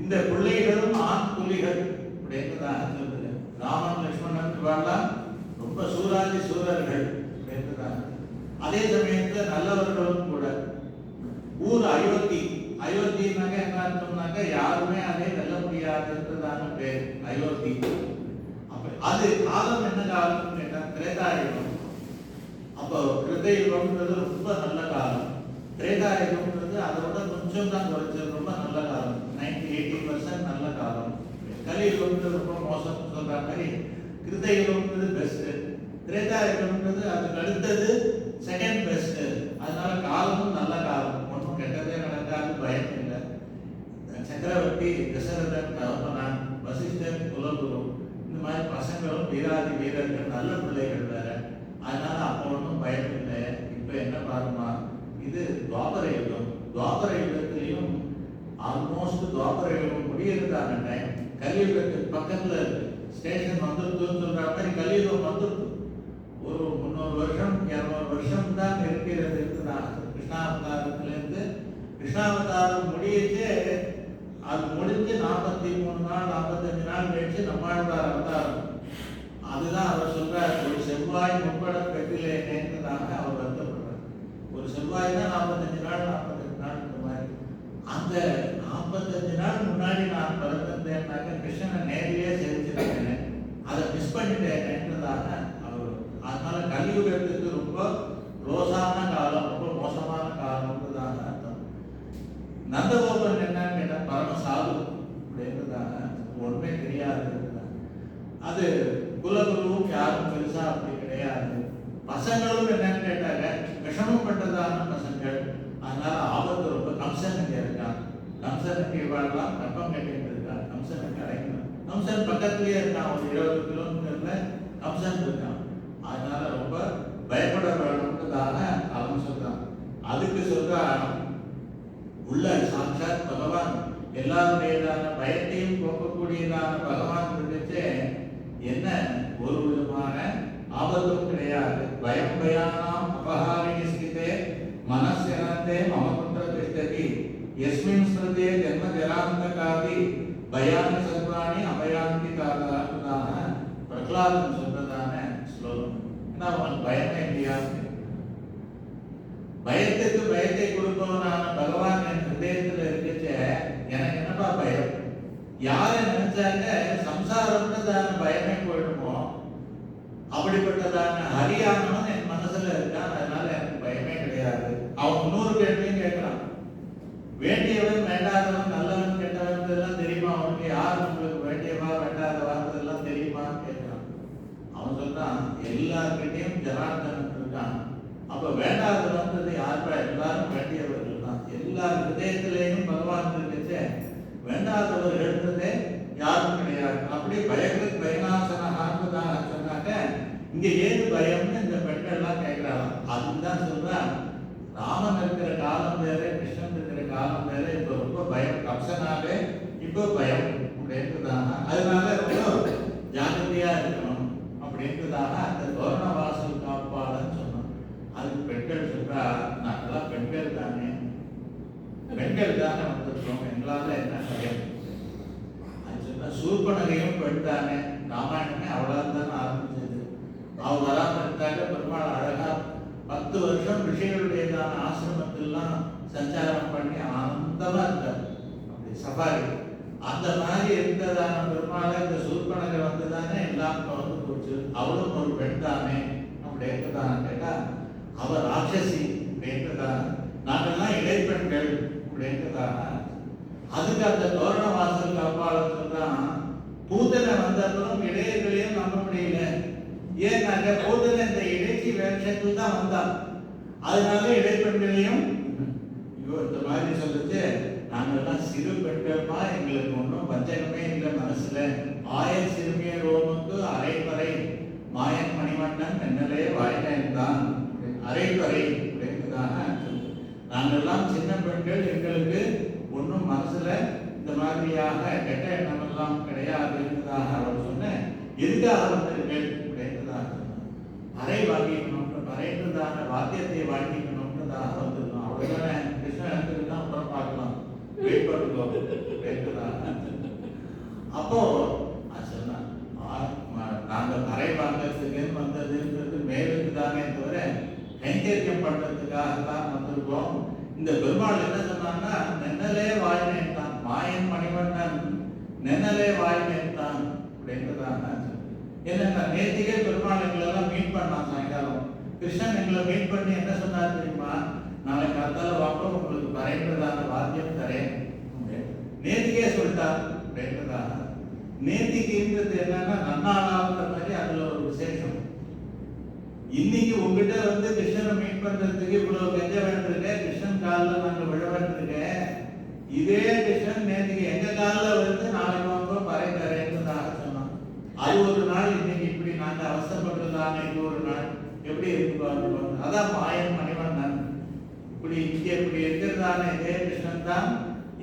இந்த பிள்ளைகளும் ஆண் புலிகள் அப்படின்றதாக சொல்லுது. ராமன் லட்சுமணன் இவெல்லாம் ரொம்ப சூராதி சூரர்கள் அப்படின்றதாக. அதே சமயத்துல நல்லவர்களும் கூட. ஊர் அயோத்தி. அயோத்தினாக்க என்ன அர்த்தம்னாக்க யாருமே அதை வெல்ல முடியாதுன்றதான பேர் அயோத்தி. அது காலம் என்ன காலம் கேட்டா திரேதாயுகம். அப்போ கிருதயுகம்ன்றது ரொம்ப நல்ல காலம். திரேதாயுகம்ன்றது அதோட கொஞ்சம் தான் குறைச்சது, ரொம்ப நல்ல காலம். 90-80% நல்ல காலம். கலியுகம்ன்றது ரொம்ப மோசம் சொல்ற மாதிரி கிருதயுகம்ன்றது பெஸ்ட். திரேதாயுகம்ன்றது அதுக்கு அடுத்தது செகண்ட் பெஸ்ட். அதனால காலமும் நல்ல காலம், ஒன்றும் கெட்டதே நடக்காது, பயம் இல்லை. சக்கரவர்த்தி தசரதன் தகப்பனான் வசிஷ்டர் குலகுரு, இந்த மாதிரி பசங்களும் வீராதி வீரர்கள், நல்ல பிள்ளைகள் வேற. அதனால அப்போ ஒன்றும் பயம் இல்லை. இப்போ என்ன பாருமா, இது துவாபர யுகம். துவாபர யுகத்திலையும் ஆல்மோஸ்ட் துவாபர யுகம் முடியிருந்தாங்க டைம். கலியுகத்துக்கு பக்கத்துல ஸ்டேஷன் வந்துருதுன்னு சொல்ற மாதிரி கலியுகம் வந்துருக்கு. ஒரு 300 வருஷம் 200 வருஷம் தான் இருக்கிறது. கிருஷ்ணாவதாரத்திலேருந்து கிருஷ்ணாவதாரம் முடியிச்சு. அது முடிஞ்சு 43 நாள் 45 நாள் கழிச்சு நம்மாழ்வார் அவதாரம். அதுதான் அவர் சொல்றார், ஒரு செவ்வாய் முற்பட பெற்றிலே நேர்ந்ததாக அவர் வருத்தப்படுறார். ஒரு செவ்வாய் தான் 45 நாள் 48 நாள் இந்த மாதிரி. அந்த 45 நாள் முன்னாடி நான் பிறந்திருந்தேன்னாக்க கிருஷ்ணனை நேரிலேயே சேவிச்சிருக்கேன், அதை மிஸ் பண்ணிட்டேன்றதாக அவர். அதனால கலியுகத்துக்கு ரொம்ப ரோசான காலம், ரொம்ப மோசமான காலம்ன்றதாக அர்த்தம். நந்தகோபன் என்னன்னு கேட்டால் பரம சாது அப்படின்றதாக, ஒன்றுமே தெரியாது. அது குலகுருவும் யாரும் பெருசா அப்படி கிடையாது. பசங்களும் என்னன்னு கேட்டாங்க விஷமம் பண்றதான பசங்கள். அதனால ஆபத்து ரொம்ப. கம்சன் இங்க இருக்கான், கம்சனுக்கு இவாழ்லாம் கப்பம் கட்டிட்டு இருக்கான், கம்சனுக்கு அடைக்கணும். கம்சன் பக்கத்துலயே இருக்கான், ஒரு 20 கிலோமீட்டர்ல கம்சன் இருக்கான். அதனால ரொம்ப பயப்பட வேணும்ன்றதாக அவன் சொல்றான். அதுக்கு சொல்றான், உள்ள சாட்சாத் பகவான் எல்லாருடையதான பயத்தையும் போக்கக்கூடியதான பகவான் இருந்துச்சு. என்ன ஒரு விதமான ஆபத்தும் கிடையாது. பயம் பயானாம் அபஹாரிணி ஸ்திதே மனஸ்யனந்தே மமபுத்திர திஷ்டதி யஸ்மின் ஸ்மிருதே ஜன்ம ஜராந்தகாதி பயானி சர்வாணி அபயாந்தி காரணமாக பிரகலாதன் சொன்னதான ஸ்லோகம். ஏன்னா அவன் பயமே இல்லையாது. பயத்துக்கு பயத்தை கொடுப்பவனான பகவான் என் ஹிருதயத்தில் இருக்குச்ச எனக்கு என்னப்பா பயம்? யாரை நினைச்சாங்க சம்சாரம்ன்றதான பயமே போயிடுமோ, அப்படிப்பட்டதான ஹரியானவன் என் மனசுல இருக்கான். அதனால எனக்கு பயமே கிடையாது. அவன் 100 கேள்வியும் கேட்கிறான். வேண்டியவன் வேண்டாதவன் நல்லவன் கெட்டவன் எல்லாம் தெரியுமா அவனுக்கு? யார் உங்களுக்கு வேண்டியவா வேண்டாதவான்றதெல்லாம் தெரியுமான்னு கேட்கிறான். அவன் சொல்றான், எல்லார்கிட்டையும் ஜனார்தனன் இருக்கான். அப்ப வேண்டாதவன்றது யாருப்பா? எல்லாரும் வேண்டியவர்கள் தான். எல்லார் ஹிருதயத்திலேயும் பகவான் இருக்குச்சே, வேண்டாதவர்கள்ன்றதே யாரும் கிடையாது. அப்படி பயத்துக்கு பயனாசனதாக சொன்னாக்க இங்க ஏது பயம்னு இந்த பெண்கள் எல்லாம் கேட்கிறாங்க. அதுதான் சொல்றான், ராமன் இருக்கிற காலம் வேற, கிருஷ்ணன் இருக்கிற காலம் வேற. இப்ப ரொம்ப பயம், கம்சனாலே இப்போ பயம் அப்படின்றதாக. அதனால ரொம்ப ஜாகிரதையா இருக்கணும் அப்படின்றதாக அந்த தோரண வாசல் காப்பாளன்னு சொன்னோம். அதுக்கு பெண்கள் சொல்றா, நாங்கெல்லாம் பெண்கள் தானே, பெண்கள் தானே வந்திருக்கோம், எங்களால என்ன பயம்? அது சொன்னா, சூர்பனகையும் பெண் தானே, ராமாயணமே அவளால் தானே ஆரம்பிச்சது. அவ வராம இருந்தாங்க. பெருமாள் அழகா 10 வருஷம் ரிஷிகளுடையதான ஆசிரமத்திலாம் சஞ்சாரம் பண்ணி ஆனந்தமா இருந்தார், அப்படி சஃபாரி. அந்த மாதிரி இருந்ததான பெருமாளை இந்த சூர்பனகை வந்துதானே எல்லாம் தொடர்ந்து போச்சு. அவளும் ஒரு பெண் தானே அப்படின்றதான் கேட்டா, அவர் ராட்சசி அப்படின்றதான். நாங்கள்லாம் இடைப்பெண்கள் அப்படின்றதாக. அதுக்கு அந்த தோரண வாசல் காப்பாளர் சொல்றான், பூதனை வந்தப்பறம் இடையர்களையும் நம்ப முடியல. ஏன்னாக்க பூதனை இந்த இடைச்சி வேஷத்தில் தான் வந்தான். அதனால இடைப்பெண்களையும் இந்த மாதிரி சொல்லிச்சு, நாங்கள்லாம் சிறு பெண்கள்மா, எங்களுக்கு ஒன்றும் வஞ்சகமே இல்லை மனசுல. ஆயர் சிறுமிய ரோமுக்கு அரைவரை மாயன் மணிவண்ணன் என்னலே வாய்தான் தான் அரைவரை அப்படின்றதாக. நாங்கள்லாம் சின்ன பெண்கள், எங்களுக்கு ஒன்றும் மனசுல இந்த மாதிரியாக கெட்ட எண்ணம் எல்லாம் கிடையாதுன்றதாக அவர் சொன்ன. எதுக்காக வந்தீர்கள் அப்படின்றதாக அரை வாங்கிக்கணும், அரைன்றதான வாத்தியத்தை வாங்கிக்கணும்ன்றதாக வந்திருக்கோம். அவ்வளவுதானே. கிருஷ்ணன் எடுத்துக்கிட்டா அப்புறம் பார்க்கலாம், வெயிட் பண்ணுவோம் அப்படின்றதாக. அப்போ சொன்னா, நாங்கள் அரை வாங்கிறதுக்கு வந்ததுன்றது மேலுக்கு தானே தவிர கைங்கரியம் பண்றதுக்காக தான் வந்திருக்கோம். இந்த பெருமாள் என்ன சொன்னாங்கன்னா, நென்னலே வாழ்நேன் மாயன் மணிவண்ணன் நென்னலே வாழ்நேன் அப்படின்றதாக. என்னன்னா, நேத்திகே பெருமாள் எங்களெல்லாம் மீட் பண்ணான். சாயங்காலம் கிருஷ்ணன் எங்களை மீட் பண்ணி என்ன சொன்னார் தெரியுமா? நாளைக்கு காத்தால வாங்க, உங்களுக்கு பறைன்றதான வாத்தியம் தரேன். நேத்திகே சொல்லிட்டார் அப்படின்றதாக. நேத்திக்குன்றது என்னன்னா, நன்னாளான்ற மாதிரி அதுல ஒரு விசேஷம். இன்னைக்கு உங்ககிட்ட வந்து கிருஷ்ணனை மீட் பண்றதுக்கு இவ்வளவு கெஞ்ச வேண்டியிருக்க, கிருஷ்ணன் காலில் நாங்கள் விழ வேண்டியிருக்க. இதே கிருஷ்ணன் நேற்றுக்கு எங்க காலில் வந்து நாளைக்கு வாங்க போக பறை தரேன்றதாக சொன்னான். அது ஒரு நாள், இன்னைக்கு இப்படி நாங்கள் அவசரப்படுறதான இது ஒரு நாள் எப்படி இருக்கு பாருங்க. அதான் மாயன் மணிவண்ணன். இப்படி இங்கே இப்படி இருக்கிறதான இதே கிருஷ்ணன் தான்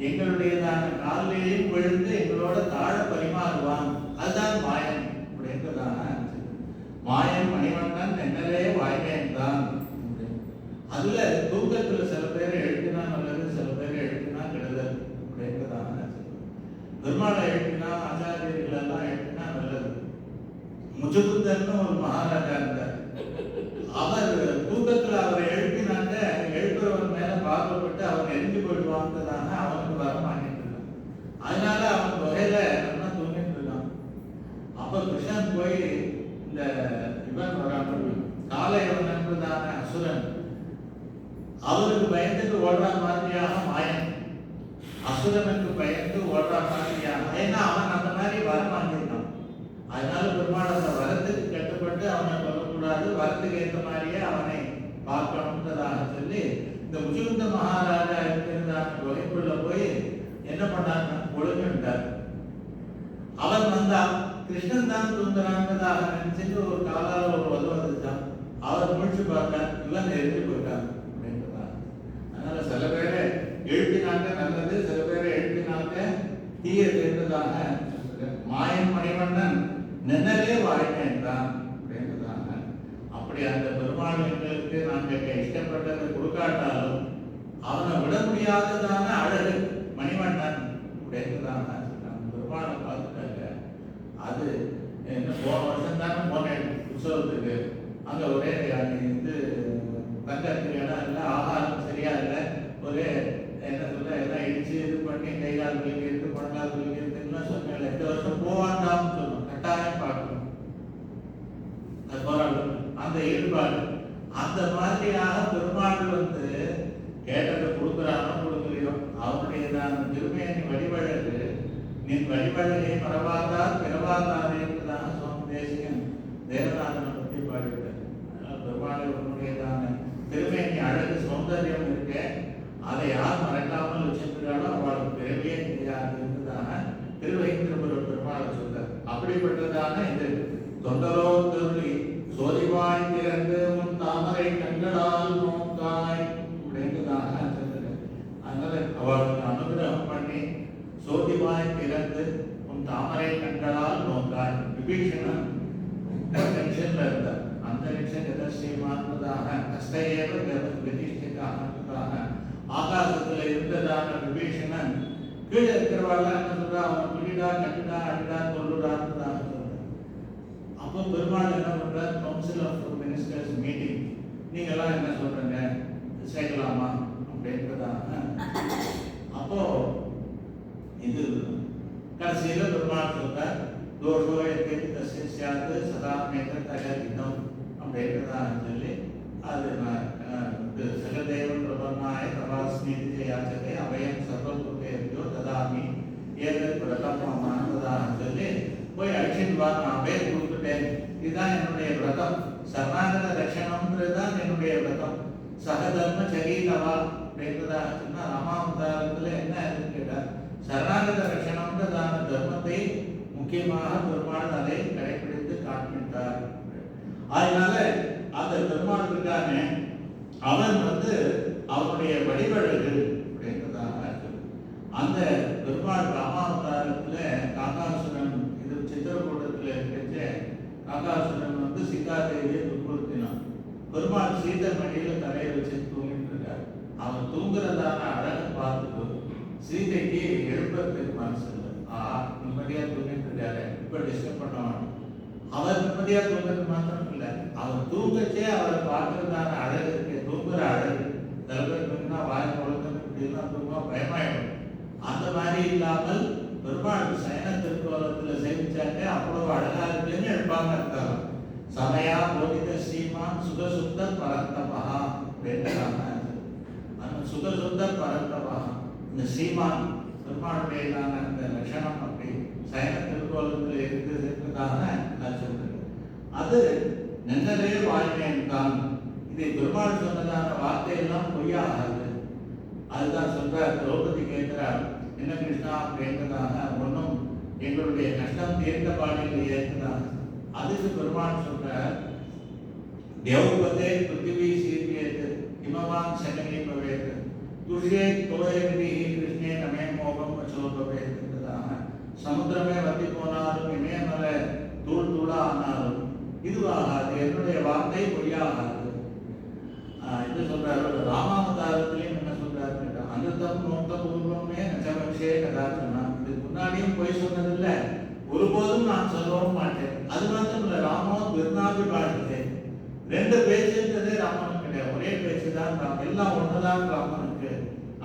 எங்களுடையதான காலிலேயும் விழுந்து எங்களோட தாழ பரிமாறுவான். அதுதான் மாயன் அப்படின்றதான மாயன் மணிவண்ணன் என்னலே வாய்மையன் தான். அதுல தூக்கத்துல சில பேர் எழுப்பினா நல்லது, சில பேர் எழுப்பினா கெடுதல் அப்படின்றதான. பெருமாளை எழுப்பினா, ஆச்சாரியர்கள் எல்லாம் எழுப்பினா நல்லது. முஜுகுந்தர்னு ஒரு மகாராஜா இருந்தார். அவர் தூக்கத்துல அவரை எழுப்பினாங்க, எழுப்புறவன் மேல பார்க்கப்பட்டு அவன் எரிஞ்சு போயிடுவான்றதான அவனுக்கு வர மாட்டேன். அதனால அவன் வகையில நல்லா தூங்கிட்டு இருக்கான். அப்ப கிருஷ்ணன் போய் இந்த இவன் வராமல் காலையவனன்றதான அசுரன் அவருக்கு பயந்துட்டு ஓடுற மாதிரியாக மாயன் அசுரனுக்கு பயந்து ஓடுற மாதிரியாக, ஏன்னா அவன் அந்த மாதிரி வரம் வாங்கியிருக்கான். அதனால பெருமாள் அந்த வரத்துக்கு கட்டுப்பட்டு அவனை சொல்லக்கூடாது, வரத்துக்கு ஏற்ற மாதிரியே அவனை பார்க்கணுன்றதாக சொல்லி இந்த முஜுகுந்த மகாராஜா இருக்கிறதான குகைக்குள்ள போய் என்ன பண்ணாங்க, ஒழுங்குட்டார். அவன் வந்தான், கிருஷ்ணன் தான் தூங்குறான்றதாக நினைச்சிட்டு ஒரு காலால ஒரு வந்துட்டான். அவர் முடிச்சு பார்த்தார், இவன் எரிஞ்சு போயிட்டான் அப்படின்றதான். அதனால சில பேரை எழுப்பினாங்க நல்லது, சில பேரை எழுப்பினாங்க தீயதுன்றதாக. மாயன் மணிவண்ணன் நின்னலே வாழ்க்கை தான் அப்படின்றதாக. அப்படி அந்த பெருமாள் எங்களுக்கு நாங்கள் இஷ்டப்பட்டதை கொடுக்காட்டாலும் அவனை விட முடியாததான அழகு மணிவண்ணன் அப்படின்றதாக. பெருமாளை பார்த்துட்டாங்க. அது என்ன போன வருஷம் தானே போனேன் உற்சவத்துக்கு. அங்கே ஒரே இது தங்கத்துக்கு இடம் இல்லை, ஆகாரம் சரியா இல்லை, ஒரே என்ன சொல்ல எல்லாம் இடிச்சு இது பண்ணி கைகால் வலிக்கிறது, முழங்கால் வலிக்கிறதுலாம் சொன்னேன். இந்த வருஷம் போவாண்டாம்னு சொல்லணும், கட்டாயம் பார்க்கணும். அந்த போராட்டம், அந்த ஈடுபாடு, அந்த மாதிரியாக பெருமாள் வந்து கேட்டதை கொடுக்குறானோ கொடுக்கலையோ அவனுடையதான திருமையை வழிபழகு. நீ வழிபழகை மறவாதார் பிறவாதார் என்றுதான் சுவாமி தேசிகன் தேவநாதனை பற்றி பாடிவிட்டார். அதனால் பெருமாளை உன்னுடையதான திருமையை அழகு சௌந்தர்யம் இருக்க அதை யார் மறக்காமல் வச்சிருக்கிறாளோ அவளுக்கு பிறவியே தெரியாது என்றுதான திருவைத்திருப்பூர் பெருமாளை சொல்றார். அப்படிப்பட்டதான இது தொண்டரோ திருளி சோதிவாய் திறந்து உன் தாமரை கண்களால் நோக்காய் அப்படின்றதாக சொல்றது. அதனால அவளுக்கு அனுகிரகம் பண்ணி சோதிவாய் திறந்து உன் தாமரை கண்களால் நோக்காய். விபீஷணன் டென்ஷன்ல இருந்தார். அந்த டென்ஷன் எதற்காக கஷ்டையேவ பிரதிஷ்டிக்காக ஆகாசத்துல இருந்ததான விபீஷணன் கீழே இருக்கிறவாள் என்ன சொல்றா, அவன் புலிடா கட்டுடா அடிடா கொல்லுடான்னு சொல்றான். அப்போ பெருமாள் என்ன பண்றார், கவுன்சில் ஆஃப் மினிஸ்டர்ஸ் மீட்டிங், நீங்க எல்லாம் என்ன சொல்றீங்க சேர்க்கலாமா அப்படின்றதாக. அப்போ இது கடைசியில பெருமாள் சொல்றார், தோஷோ எத்தேதி தஸ்யாது சதா மேகம் அப்படின்றதாக சொல்லி அது சகதேவன் பிரபன்னாய பிரபாஸ்மீதி ஜெயாச்சதே அபயம் சர்வபூதேபியோ ததாமி ஏதத் விரதமாக சொல்லி போய் அழிச்சிட்டு வா, நான் அபயம் கொடுத்துட்டேன், இதுதான் என்னுடைய விரதம், சரணாகத ரட்சணம்ன்றது தான் என்னுடைய விரதம், சகதர்ம சரீரவா அப்படின்றதாக சொன்னா ராமாவதாரத்துல என்ன இருக்குன்னு கேட்டார், சரணாகத ரட்சணம்ன்றதான தர்மத்தை முக்கியமாக பெருமாள் அதை கடைபிடித்து காண்பித்தார். அதனால அந்த பெருமாள் இருக்கானே அவன் வந்து அவனுடைய வழிபழகு அப்படின்றதாக அந்த பெருமாள் ராமாவதாரத்துல காக்காசுரன் இது சித்திரக்கூடத்துல இருக்க காக்காசுரன் வந்து சீதாதேவியை துன்புறுத்தினான். பெருமாள் சீதை மடியில தலையை வச்சு தூங்கிட்டு இருக்காரு. அவன் தூங்குறதான அழகை பார்த்துட்டு சீதைக்கு எழுப்பத்துக்கு மனசு இல்லை. நிம்மதியா தூங்கிட்டு இருக்காரு, இப்ப டிஸ்டர்ப் பண்ணுவான். அவர் நிம்மதியா தூங்குறது மாத்திரம் இல்லை, அவர் தூங்கச்சே அவரை பார்க்கறதான அழகு இருக்கு, தூங்குற அழகு. தலைவர் தூங்கினா வாய் குழந்தை இப்படிலாம் தூங்க பயமாயிடும். அந்த மாதிரி இல்லாமல் பெருமாள் சயன திருக்கோலத்துல சேமிச்சாங்க, அவ்வளவு அழகா இருக்குன்னு எழுப்பாங்க இருக்காங்க. சமயா போதித ஸ்ரீமான் சுகசுத்த பரந்தபா வேண்டாம அந்த சுகசுத்த பரந்தபா இந்த ஸ்ரீமான் பெருமாளுடையதான அந்த லட்சணம் அப்படி சயன திருக்கோலத்தில் இருக்கிறதாக நான் சொல்றேன். அது நின்றதே வாழ்க்கையின் தான். இதை பெருமாள் சொன்னதான வார்த்தையெல்லாம் பொய்யாகாது. அதுதான் சொல்றார், திரௌபதி கேட்கிறார், என்ன கிருஷ்ணா அப்படின்றதாக ஒன்றும் எங்களுடைய கஷ்டம் தீர்ந்த பாடியில் ஏற்றுதான். அதுக்கு பெருமான் சொல்ற தேவபதே பிருத்திவி சீர்வியது இமவான் சகனி பவேத் துஷே தோயவிதி கிருஷ்ணே நமே மோகம் வச்சோபவேத் என்பதாக. சமுத்திரமே வத்தி போனாலும் இமயமலை தூள் தூளா ஆனாலும் இதுவாகாது, என்னுடைய வார்த்தை பொய்யாகாது. இது சொல்றாரு. ராமாவதாரத்திலையும் என்ன சொல்றாரு, அனுத்தம் நோக்க பூர்வமே நச்சபக்ஷே கதாச்சனா. இதுக்கு முன்னாடியும் பொய் சொன்னதில்லை, ஒருபோதும் நான் சொல்லவும் மாட்டேன். அது மாத்திரம் இல்லை, ராமோ திருநாபி பாடுதே. ரெண்டு பேச்சுன்றதே ராமனுக்கு கிடையாது, ஒரே பேச்சு தான். எல்லாம் ஒண்ணுதான் ராமனுக்கு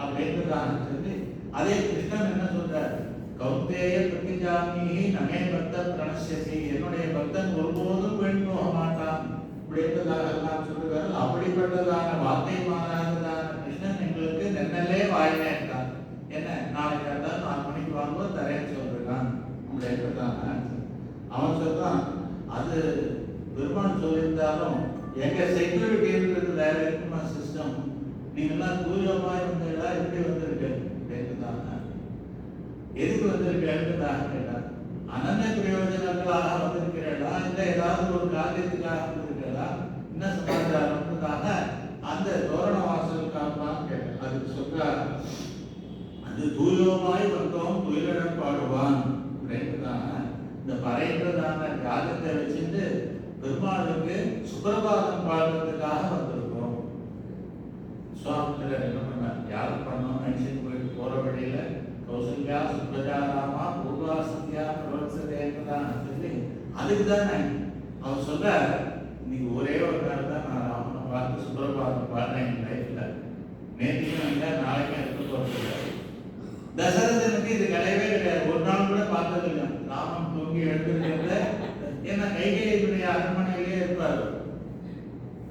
அப்படின்றதான் சொல்லி அதே கிருஷ்ணன் என்ன சொல்றார், கௌந்தேய பிரதிஜாமி நமே பக்த பிரணசியசி. என்னுடைய பக்தன் ஒருபோதும் வீண் போக மாட்டான் அப்படின்றதாக எல்லாம் சொல்லுவாரு. அப்படிப்பட்டதான வார்த்தை மாறாததான கிருஷ்ணன் எங்களுக்கு நென்னலே வாயிலே இருக்கான். என்ன நாளைக்கு இருந்தாலும் 4 மணிக்கு வாங்குவோம் தரேன்னு சொல்றான் அப்படின்றதான. அவன் சொல்றான், அது பெருமான் சொல்லியிருந்தாலும் எங்க செக்யூரிட்டின்றது வேற இருக்குமா சிஸ்டம். நீங்கெல்லாம் தூயமாய் வந்தீங்களா, எப்படி வந்திருக்கு அப்படின்றதான. எதுக்கு வந்திருக்கேன்றதாக கேட்டார். அனன்ய பிரயோஜனங்களாக வந்திருக்கிறீர்களா, இல்லை ஏதாவது ஒரு காரியத்துக்காக வந்திருக்கிறதா, என்ன சமாச்சாரம்ன்றதாக அந்த தோரண வாசலுக்காக கேட்டார். அதுக்கு சொல்றார், அது தூயமாய் வந்தோம் துயிலிடம் பாடுவான் அப்படின்றதாக. இந்த பறைன்றதான யாகத்தை வச்சுட்டு பெருமாளுக்கு சுப்பிரபாதம் பாடுறதுக்காக வந்திருக்கோம். சுவாமி என்ன பண்ணார், யாரும் பண்ணோம் நினைச்சு போயிட்டு போற வழியில கௌசல்யா சுப்ரஜா ராமா பூர்வா சந்தியா பிரவர்த்ததேன்றதான் சொல்லி அதுக்கு தானே அவர் சொல்ற, இன்னைக்கு ஒரே ஒரு நாள் தான் நான் ராமனை பார்த்து சுப்பிரபாதம் பாடுறேன் என் லைஃப்ல. நேற்றுக்கும் இல்லை, நாளைக்கும் இருக்க போறது. தசரதனுக்கு இது கிடையவே கிடையாது, ஒரு நாள் கூட பார்த்தது இல்லை. ராமன் தூங்கி எழுந்திருக்கிறத, ஏன்னா கைகேயினுடைய அரண்மனையிலே இருப்பார்.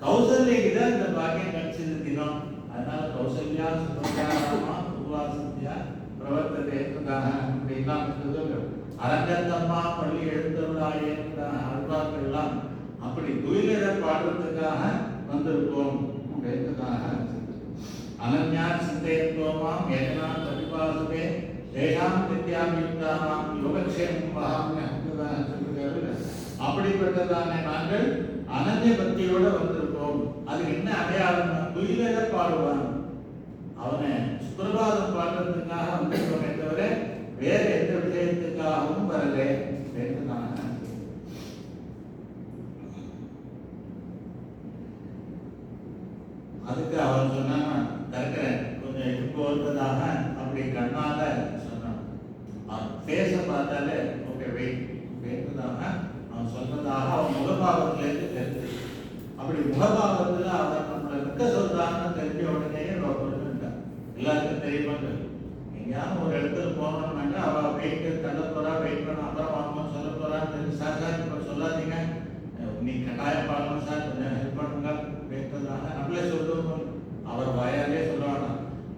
கௌசல்யக்கு தான் இந்த பாக்கியம் கிடைச்சது தினம். அதனால கௌசல்யா சுப்ரஜா ராமா பூர்வா சந்தியா பிரவர்த்ததே அப்படிலாம் இருந்தது. அரங்கத்தம்மா பள்ளி எழுந்தருளாயே அல்வாக்கள் எல்லாம் அப்படி துயிலிட பாடுறதுக்காக வந்திருக்கோம் அப்படின்றதாக. அனன்யா சிந்தையத்துவமாம் ஏகனாம் பிரதிபாசதே தேசாம் வித்யாமியுக்தானாம் யோகக்ஷேமம் வகாமி அப்படிதான் சொல்லுகிறாரு. அப்படிப்பட்டதான நாங்கள் அனன்ய பக்தியோட வந்திருக்கோம். அது என்ன அடையாளம், துயிலிட பாடுவான். அவனை சுப்பிரபாதம் பாடுறதுக்காக வந்திருக்கோமே தவிர வேற எந்த விஷயத்துக்காகவும் வரல என்றுதான். அதுக்கு அவன் சொன்னான், தருக்கிறேன் கொஞ்சம் எடுத்து வருவதாக அப்படி கண்ணால சொன்னான். பேச பார்த்தாலே ஓகே வெயிட் வேண்டுதாக அவன் சொன்னதாக அவன் முகபாவத்திலேருந்து தெரிஞ்சு. அப்படி முகபாவத்தில் அவன் நம்மளை மிக்க சொல்றான்னு தெரிஞ்ச உடனே எல்லாருக்கும் தெரியுமாங்க. எங்கேயாவது ஒரு இடத்துல போனோம்னாங்க அவ வெயிட் தள்ள போறா, வெயிட் பண்ண அப்புறம் வாங்கன்னு சொல்ல போறான்னு சார் இப்போ சொல்லாதீங்க, நீ கட்டாயம் பாடணும் சார், கொஞ்சம் ஹெல்ப் பண்ணுங்க அப்படின்றதாக நம்மளே சொல்லுவோம். அவர் வாயாலே சொல்லுவாங்க.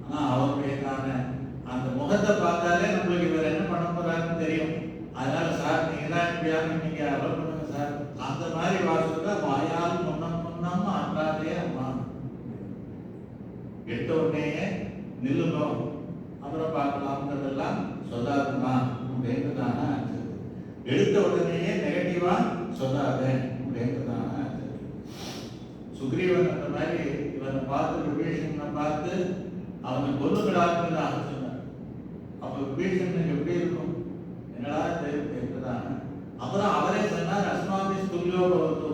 ஆனா அவருடையதான அந்த முகத்தை பார்த்தாலே நம்மளுக்கு இவர் என்ன பண்ண போறாருன்னு தெரியும். அதனால சார் நீங்க தான் எப்படியாவது நீங்க அலோவ் பண்ணுங்க சார், அந்த மாதிரி வாசல்ல வாயால் முன்னம் அன்றாதே அம்மா எடுத்த உடனேயே நில்லுனோம் அப்புறம் பார்க்கலாம்ன்றதெல்லாம் சொல்லாதுமா அப்படின்றதான. எடுத்த உடனேயே நெகட்டிவா சொல்லாத அப்படின்றதான. சுக்ரீவன் அந்த மாதிரி இவனை பார்த்து விபீஷணனை பார்த்து அவனை கொல்லுகிறார்களாக சொன்னார். அப்ப விபீஷணன் எப்படி இருக்கும், என்னடா தெரியுதான. அப்புறம் அவரே சொன்னார், அஸ்மாபி துல்லியோ பவத்து,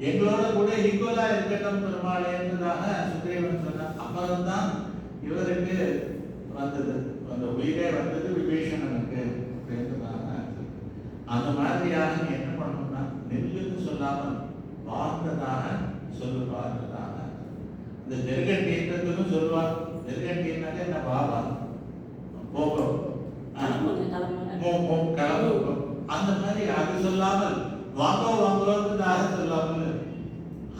எங்களோட கூட ஈக்குவலா இருக்கட்டும் பெருமாளேன்றதாக சுக்ரீவன் சொன்னார். அப்புறம்தான் இவருக்கு வந்தது, அந்த உயிரே வந்தது விபீஷணனுக்கு அப்படின்றதாக. அந்த மாதிரியாக நீ என்ன பண்ணணும்னா நெல்லுன்னு சொல்லாமல் வாழ்ந்ததாக சொல்லுவார்ன்றதாக. இந்த நெருகட்டீன்றதுக்கும் சொல்லுவார். நெருகட்டீன்னாலே என்ன பாவா போகும் கிளம்பு, அந்த மாதிரி அது சொல்லாமல் வாங்கோன்றதாக சொல்லாமல்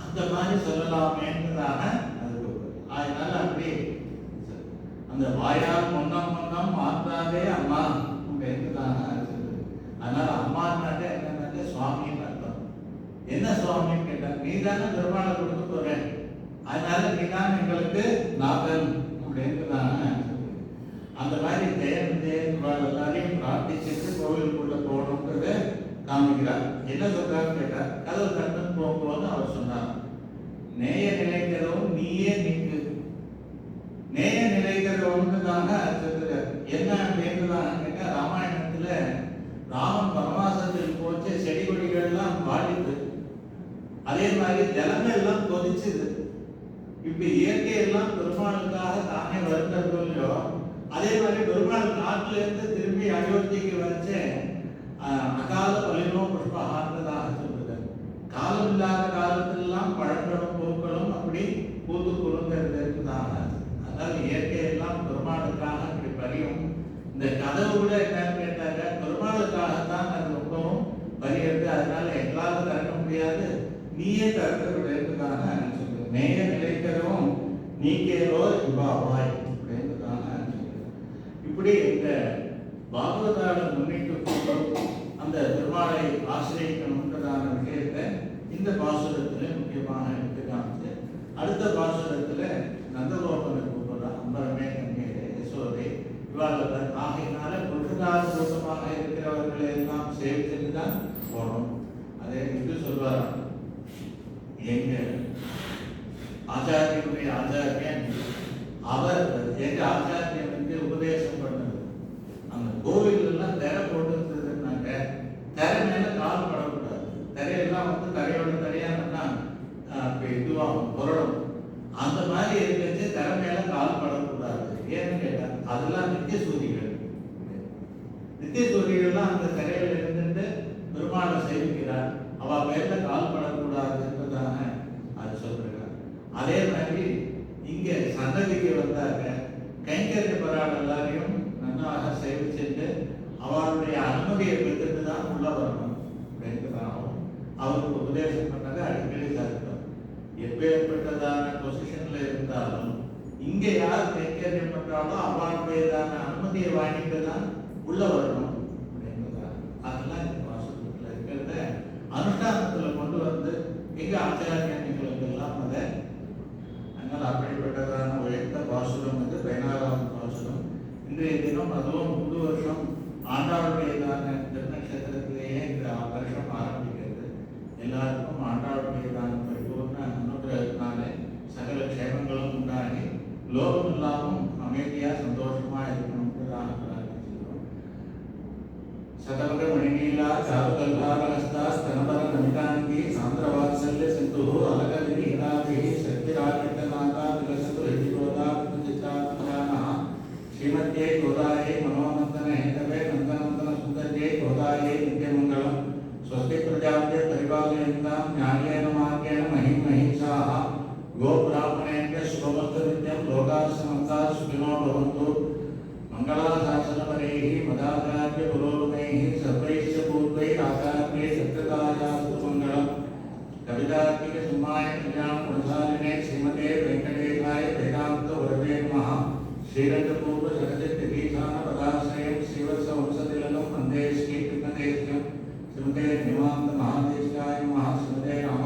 அந்த மாதிரி சொல்லலாமேன்றதாக. அதுக்கு அதனால அப்படி அந்த வாயால் முன்னம் மாற்றாதே அம்மா அப்படின்றதாக. அதனால அம்மானாலே என்னன்னாலே சுவாமின்னு அர்த்தம். என்ன சுவாமின்னு கேட்டா, நீ தானே பெருமாளை கொடுக்க போறேன், அதனால நீ தான் எங்களுக்கு நாதன் அப்படின்றதாக. அந்த மாதிரி எல்லாரையும் பிரார்த்திச்சுட்டு கோவிலுக்குள்ள போகணுன்றத காமிக்கிறார். என்ன சொல்றாரு கேட்டா, கதவு கண்ணன் போகும்போது அவர் சொன்னார், நேய நிலைக்கிறவும் நீயே நீக்கு. நேய நிலைக்கிறவனுக்காக சொல்றார். என்ன அப்படின்றதாக கேட்டா, ராமாயணத்துல ராமன் வனவாசத்தில் போச்சு, செடி கொடிகள்லாம் வாடிது, அதே மாதிரி ஜலங்கள் எல்லாம் கொதிச்சுது. இப்ப இயற்கையெல்லாம் பெருமாளுக்காக தானே வருகிறதோ, அதே மாதிரி பெருமாள் நாட்டில இருந்து திரும்பி அயோத்திக்கு வச்சு அகால பலினோ புஷ்பகான்றதாக சொல்றது. காலம் இல்லாத காலத்திலெல்லாம் பழங்களும் பூக்களும் அப்படி பூத்து குறுங்கிறதுக்காக, அதனால இயற்கையெல்லாம் பெருமாளுக்காக அப்படி பலியும். இந்த கதவு கூட என்னன்னு கேட்டாங்க, பெருமாளுக்காகத்தான் அது ரொம்பவும் பலியிருக்கு. அதனால எங்களால் திறக்க முடியாது, நீயே திறக்கிறதுக்காக சொல்றது. நேய நிலைக்கிறவும் நீக்கேரோ இவ்வாவாய் அப்படின்றதுக்காக சொல்றது. இப்படி இந்த பாகவதால முன்னிட்டு அந்த பெருமாளை ஆசிரியக்கணுன்றதான விஷயத்தை இந்த பாசுரத்துல முக்கியமாக எடுத்து காமிச்சு, அடுத்த பாசுரத்துல நந்தகோபனை கூப்பிடுறா, அம்பரமே கண்ணீரே யசோதை இவ்வாறு ஆகையினால புருஷகார தோஷமாக இருக்கிறவர்களை எல்லாம் சேவிச்சுட்டு தான் போகணும். அதே இது சொல்வாராம், எங்க ஆச்சாரியனுடைய ஆச்சாரியன் அவர் எங்க ஆச்சாரியனுக்கு உபதேசம் பண்ணது, அந்த கோவில் எல்லாம் திரை போட்டுருந்ததுன்னாக்க திரை மேல கால் படக்கூடாது. திரையெல்லாம் தரையோட திரையானா இதுவாகும், புரளும். அந்த மாதிரி இருந்துச்சு, திரை மேல கால் படக்கூடாது. ஏன்னு கேட்டா அதெல்லாம் நித்திய சூரிகள். நித்திய சூரியெல்லாம் அந்த திரையில இருந்துட்டு பெருமாளை சேவிக்கிறார், அவ மேல கால் படக்கூடாதுன்றதாக அது சொல்றாங்க. அதே மாதிரி இங்க சன்னதிக்கு வந்தாங்க, கைங்கரிய பராள் எல்லாரையும் நன்றாக சேவிச்சுட்டு அவருடைய அனுமதியை பெற்றுட்டு தான் உள்ள வரணும் அப்படின்றதாகவும் அவருக்கு உபதேசம் பண்ணதை அடிக்கடி சாதித்தோம். எப்பேற்பட்டதான பொசிஷன்ல இருந்தாலும் இங்க யார் கைங்கரியம் பண்றாலும் அவருடையதான அனுமதியை வாங்கிட்டு தான் உள்ள வரணும் அப்படின்றதா. அதெல்லாம் இந்த பாசுரத்துல இருக்கிறத அனுஷ்டானத்துல கொண்டு வந்து எங்க ஆச்சாரியர்களுக்கு எல்லாம் அதை, அதனால அப்படிப்பட்டதான உயர்ந்த பாசுரம் வந்து 16வது பாசுரம். இன்றைய தினம் அதுவும் புது வருஷம் ஆண்டாளுடையதான திருநட்சத்திரத்திலேயே இந்த வருஷம் ஆரம்பிக்கிறது. எல்லாருக்கும் ஆண்டாளுடையதான பரிபூர்ண அனுகிரகத்தினாலே சகல க்ஷேமங்களும் உண்டாகி லோகம் இல்லாமல் அமைதியா சந்தோஷமா இருக்கணும்ன்றதாக பிரார்த்திக்கிறோம். சதவக மணிநீலா சாருகல்பாரஹஸ்தா ஸ்தனபர நமிதாங்கி சாந்திரவாத்சல்ய சிந்து அலகவினி ஹிராபிஹி சக்திராஜிதநாதா விலசது ஹிரோதா புஞ்சித்ராத்மஜானஹ ஸ்ரீமத்யே கோதாயே மனோநந்தன ஹேதவே நந்தநந்தன சுந்தர்யே கோதாயே நித்யமங்கலம். ஸ்வஸ்தி பிரஜாப்ய பரிபாலயந்தாம் ஞானேன மார்கேண மஹிம் மஹிஷாஹ गोब्राह्मणेभ्यः शुभमस्तु नित्यं लोकाः समस्ताः सुखिनो भवन्तु. मङ्गलाशासनपरैः मदाचार्य पुरोगमैः सर्वैश्च पूर्वैः आचार्यैः सत्यतायास्तु मङ्गलम्. कवितार्किकसिंहाय कल्याणगुणशालिने श्रीमते वेङ्कटेशाय वेदान्तगुरवे नमः. श्रीरङ्गपूर्वशरदिगीतानपदाश्रयं श्रीवत्सवंशतिलकं वन्दे श्रीकृष्णदेशिकं श्रीमते निवान्तमहादेशिकाय नमः. श्रीमते राम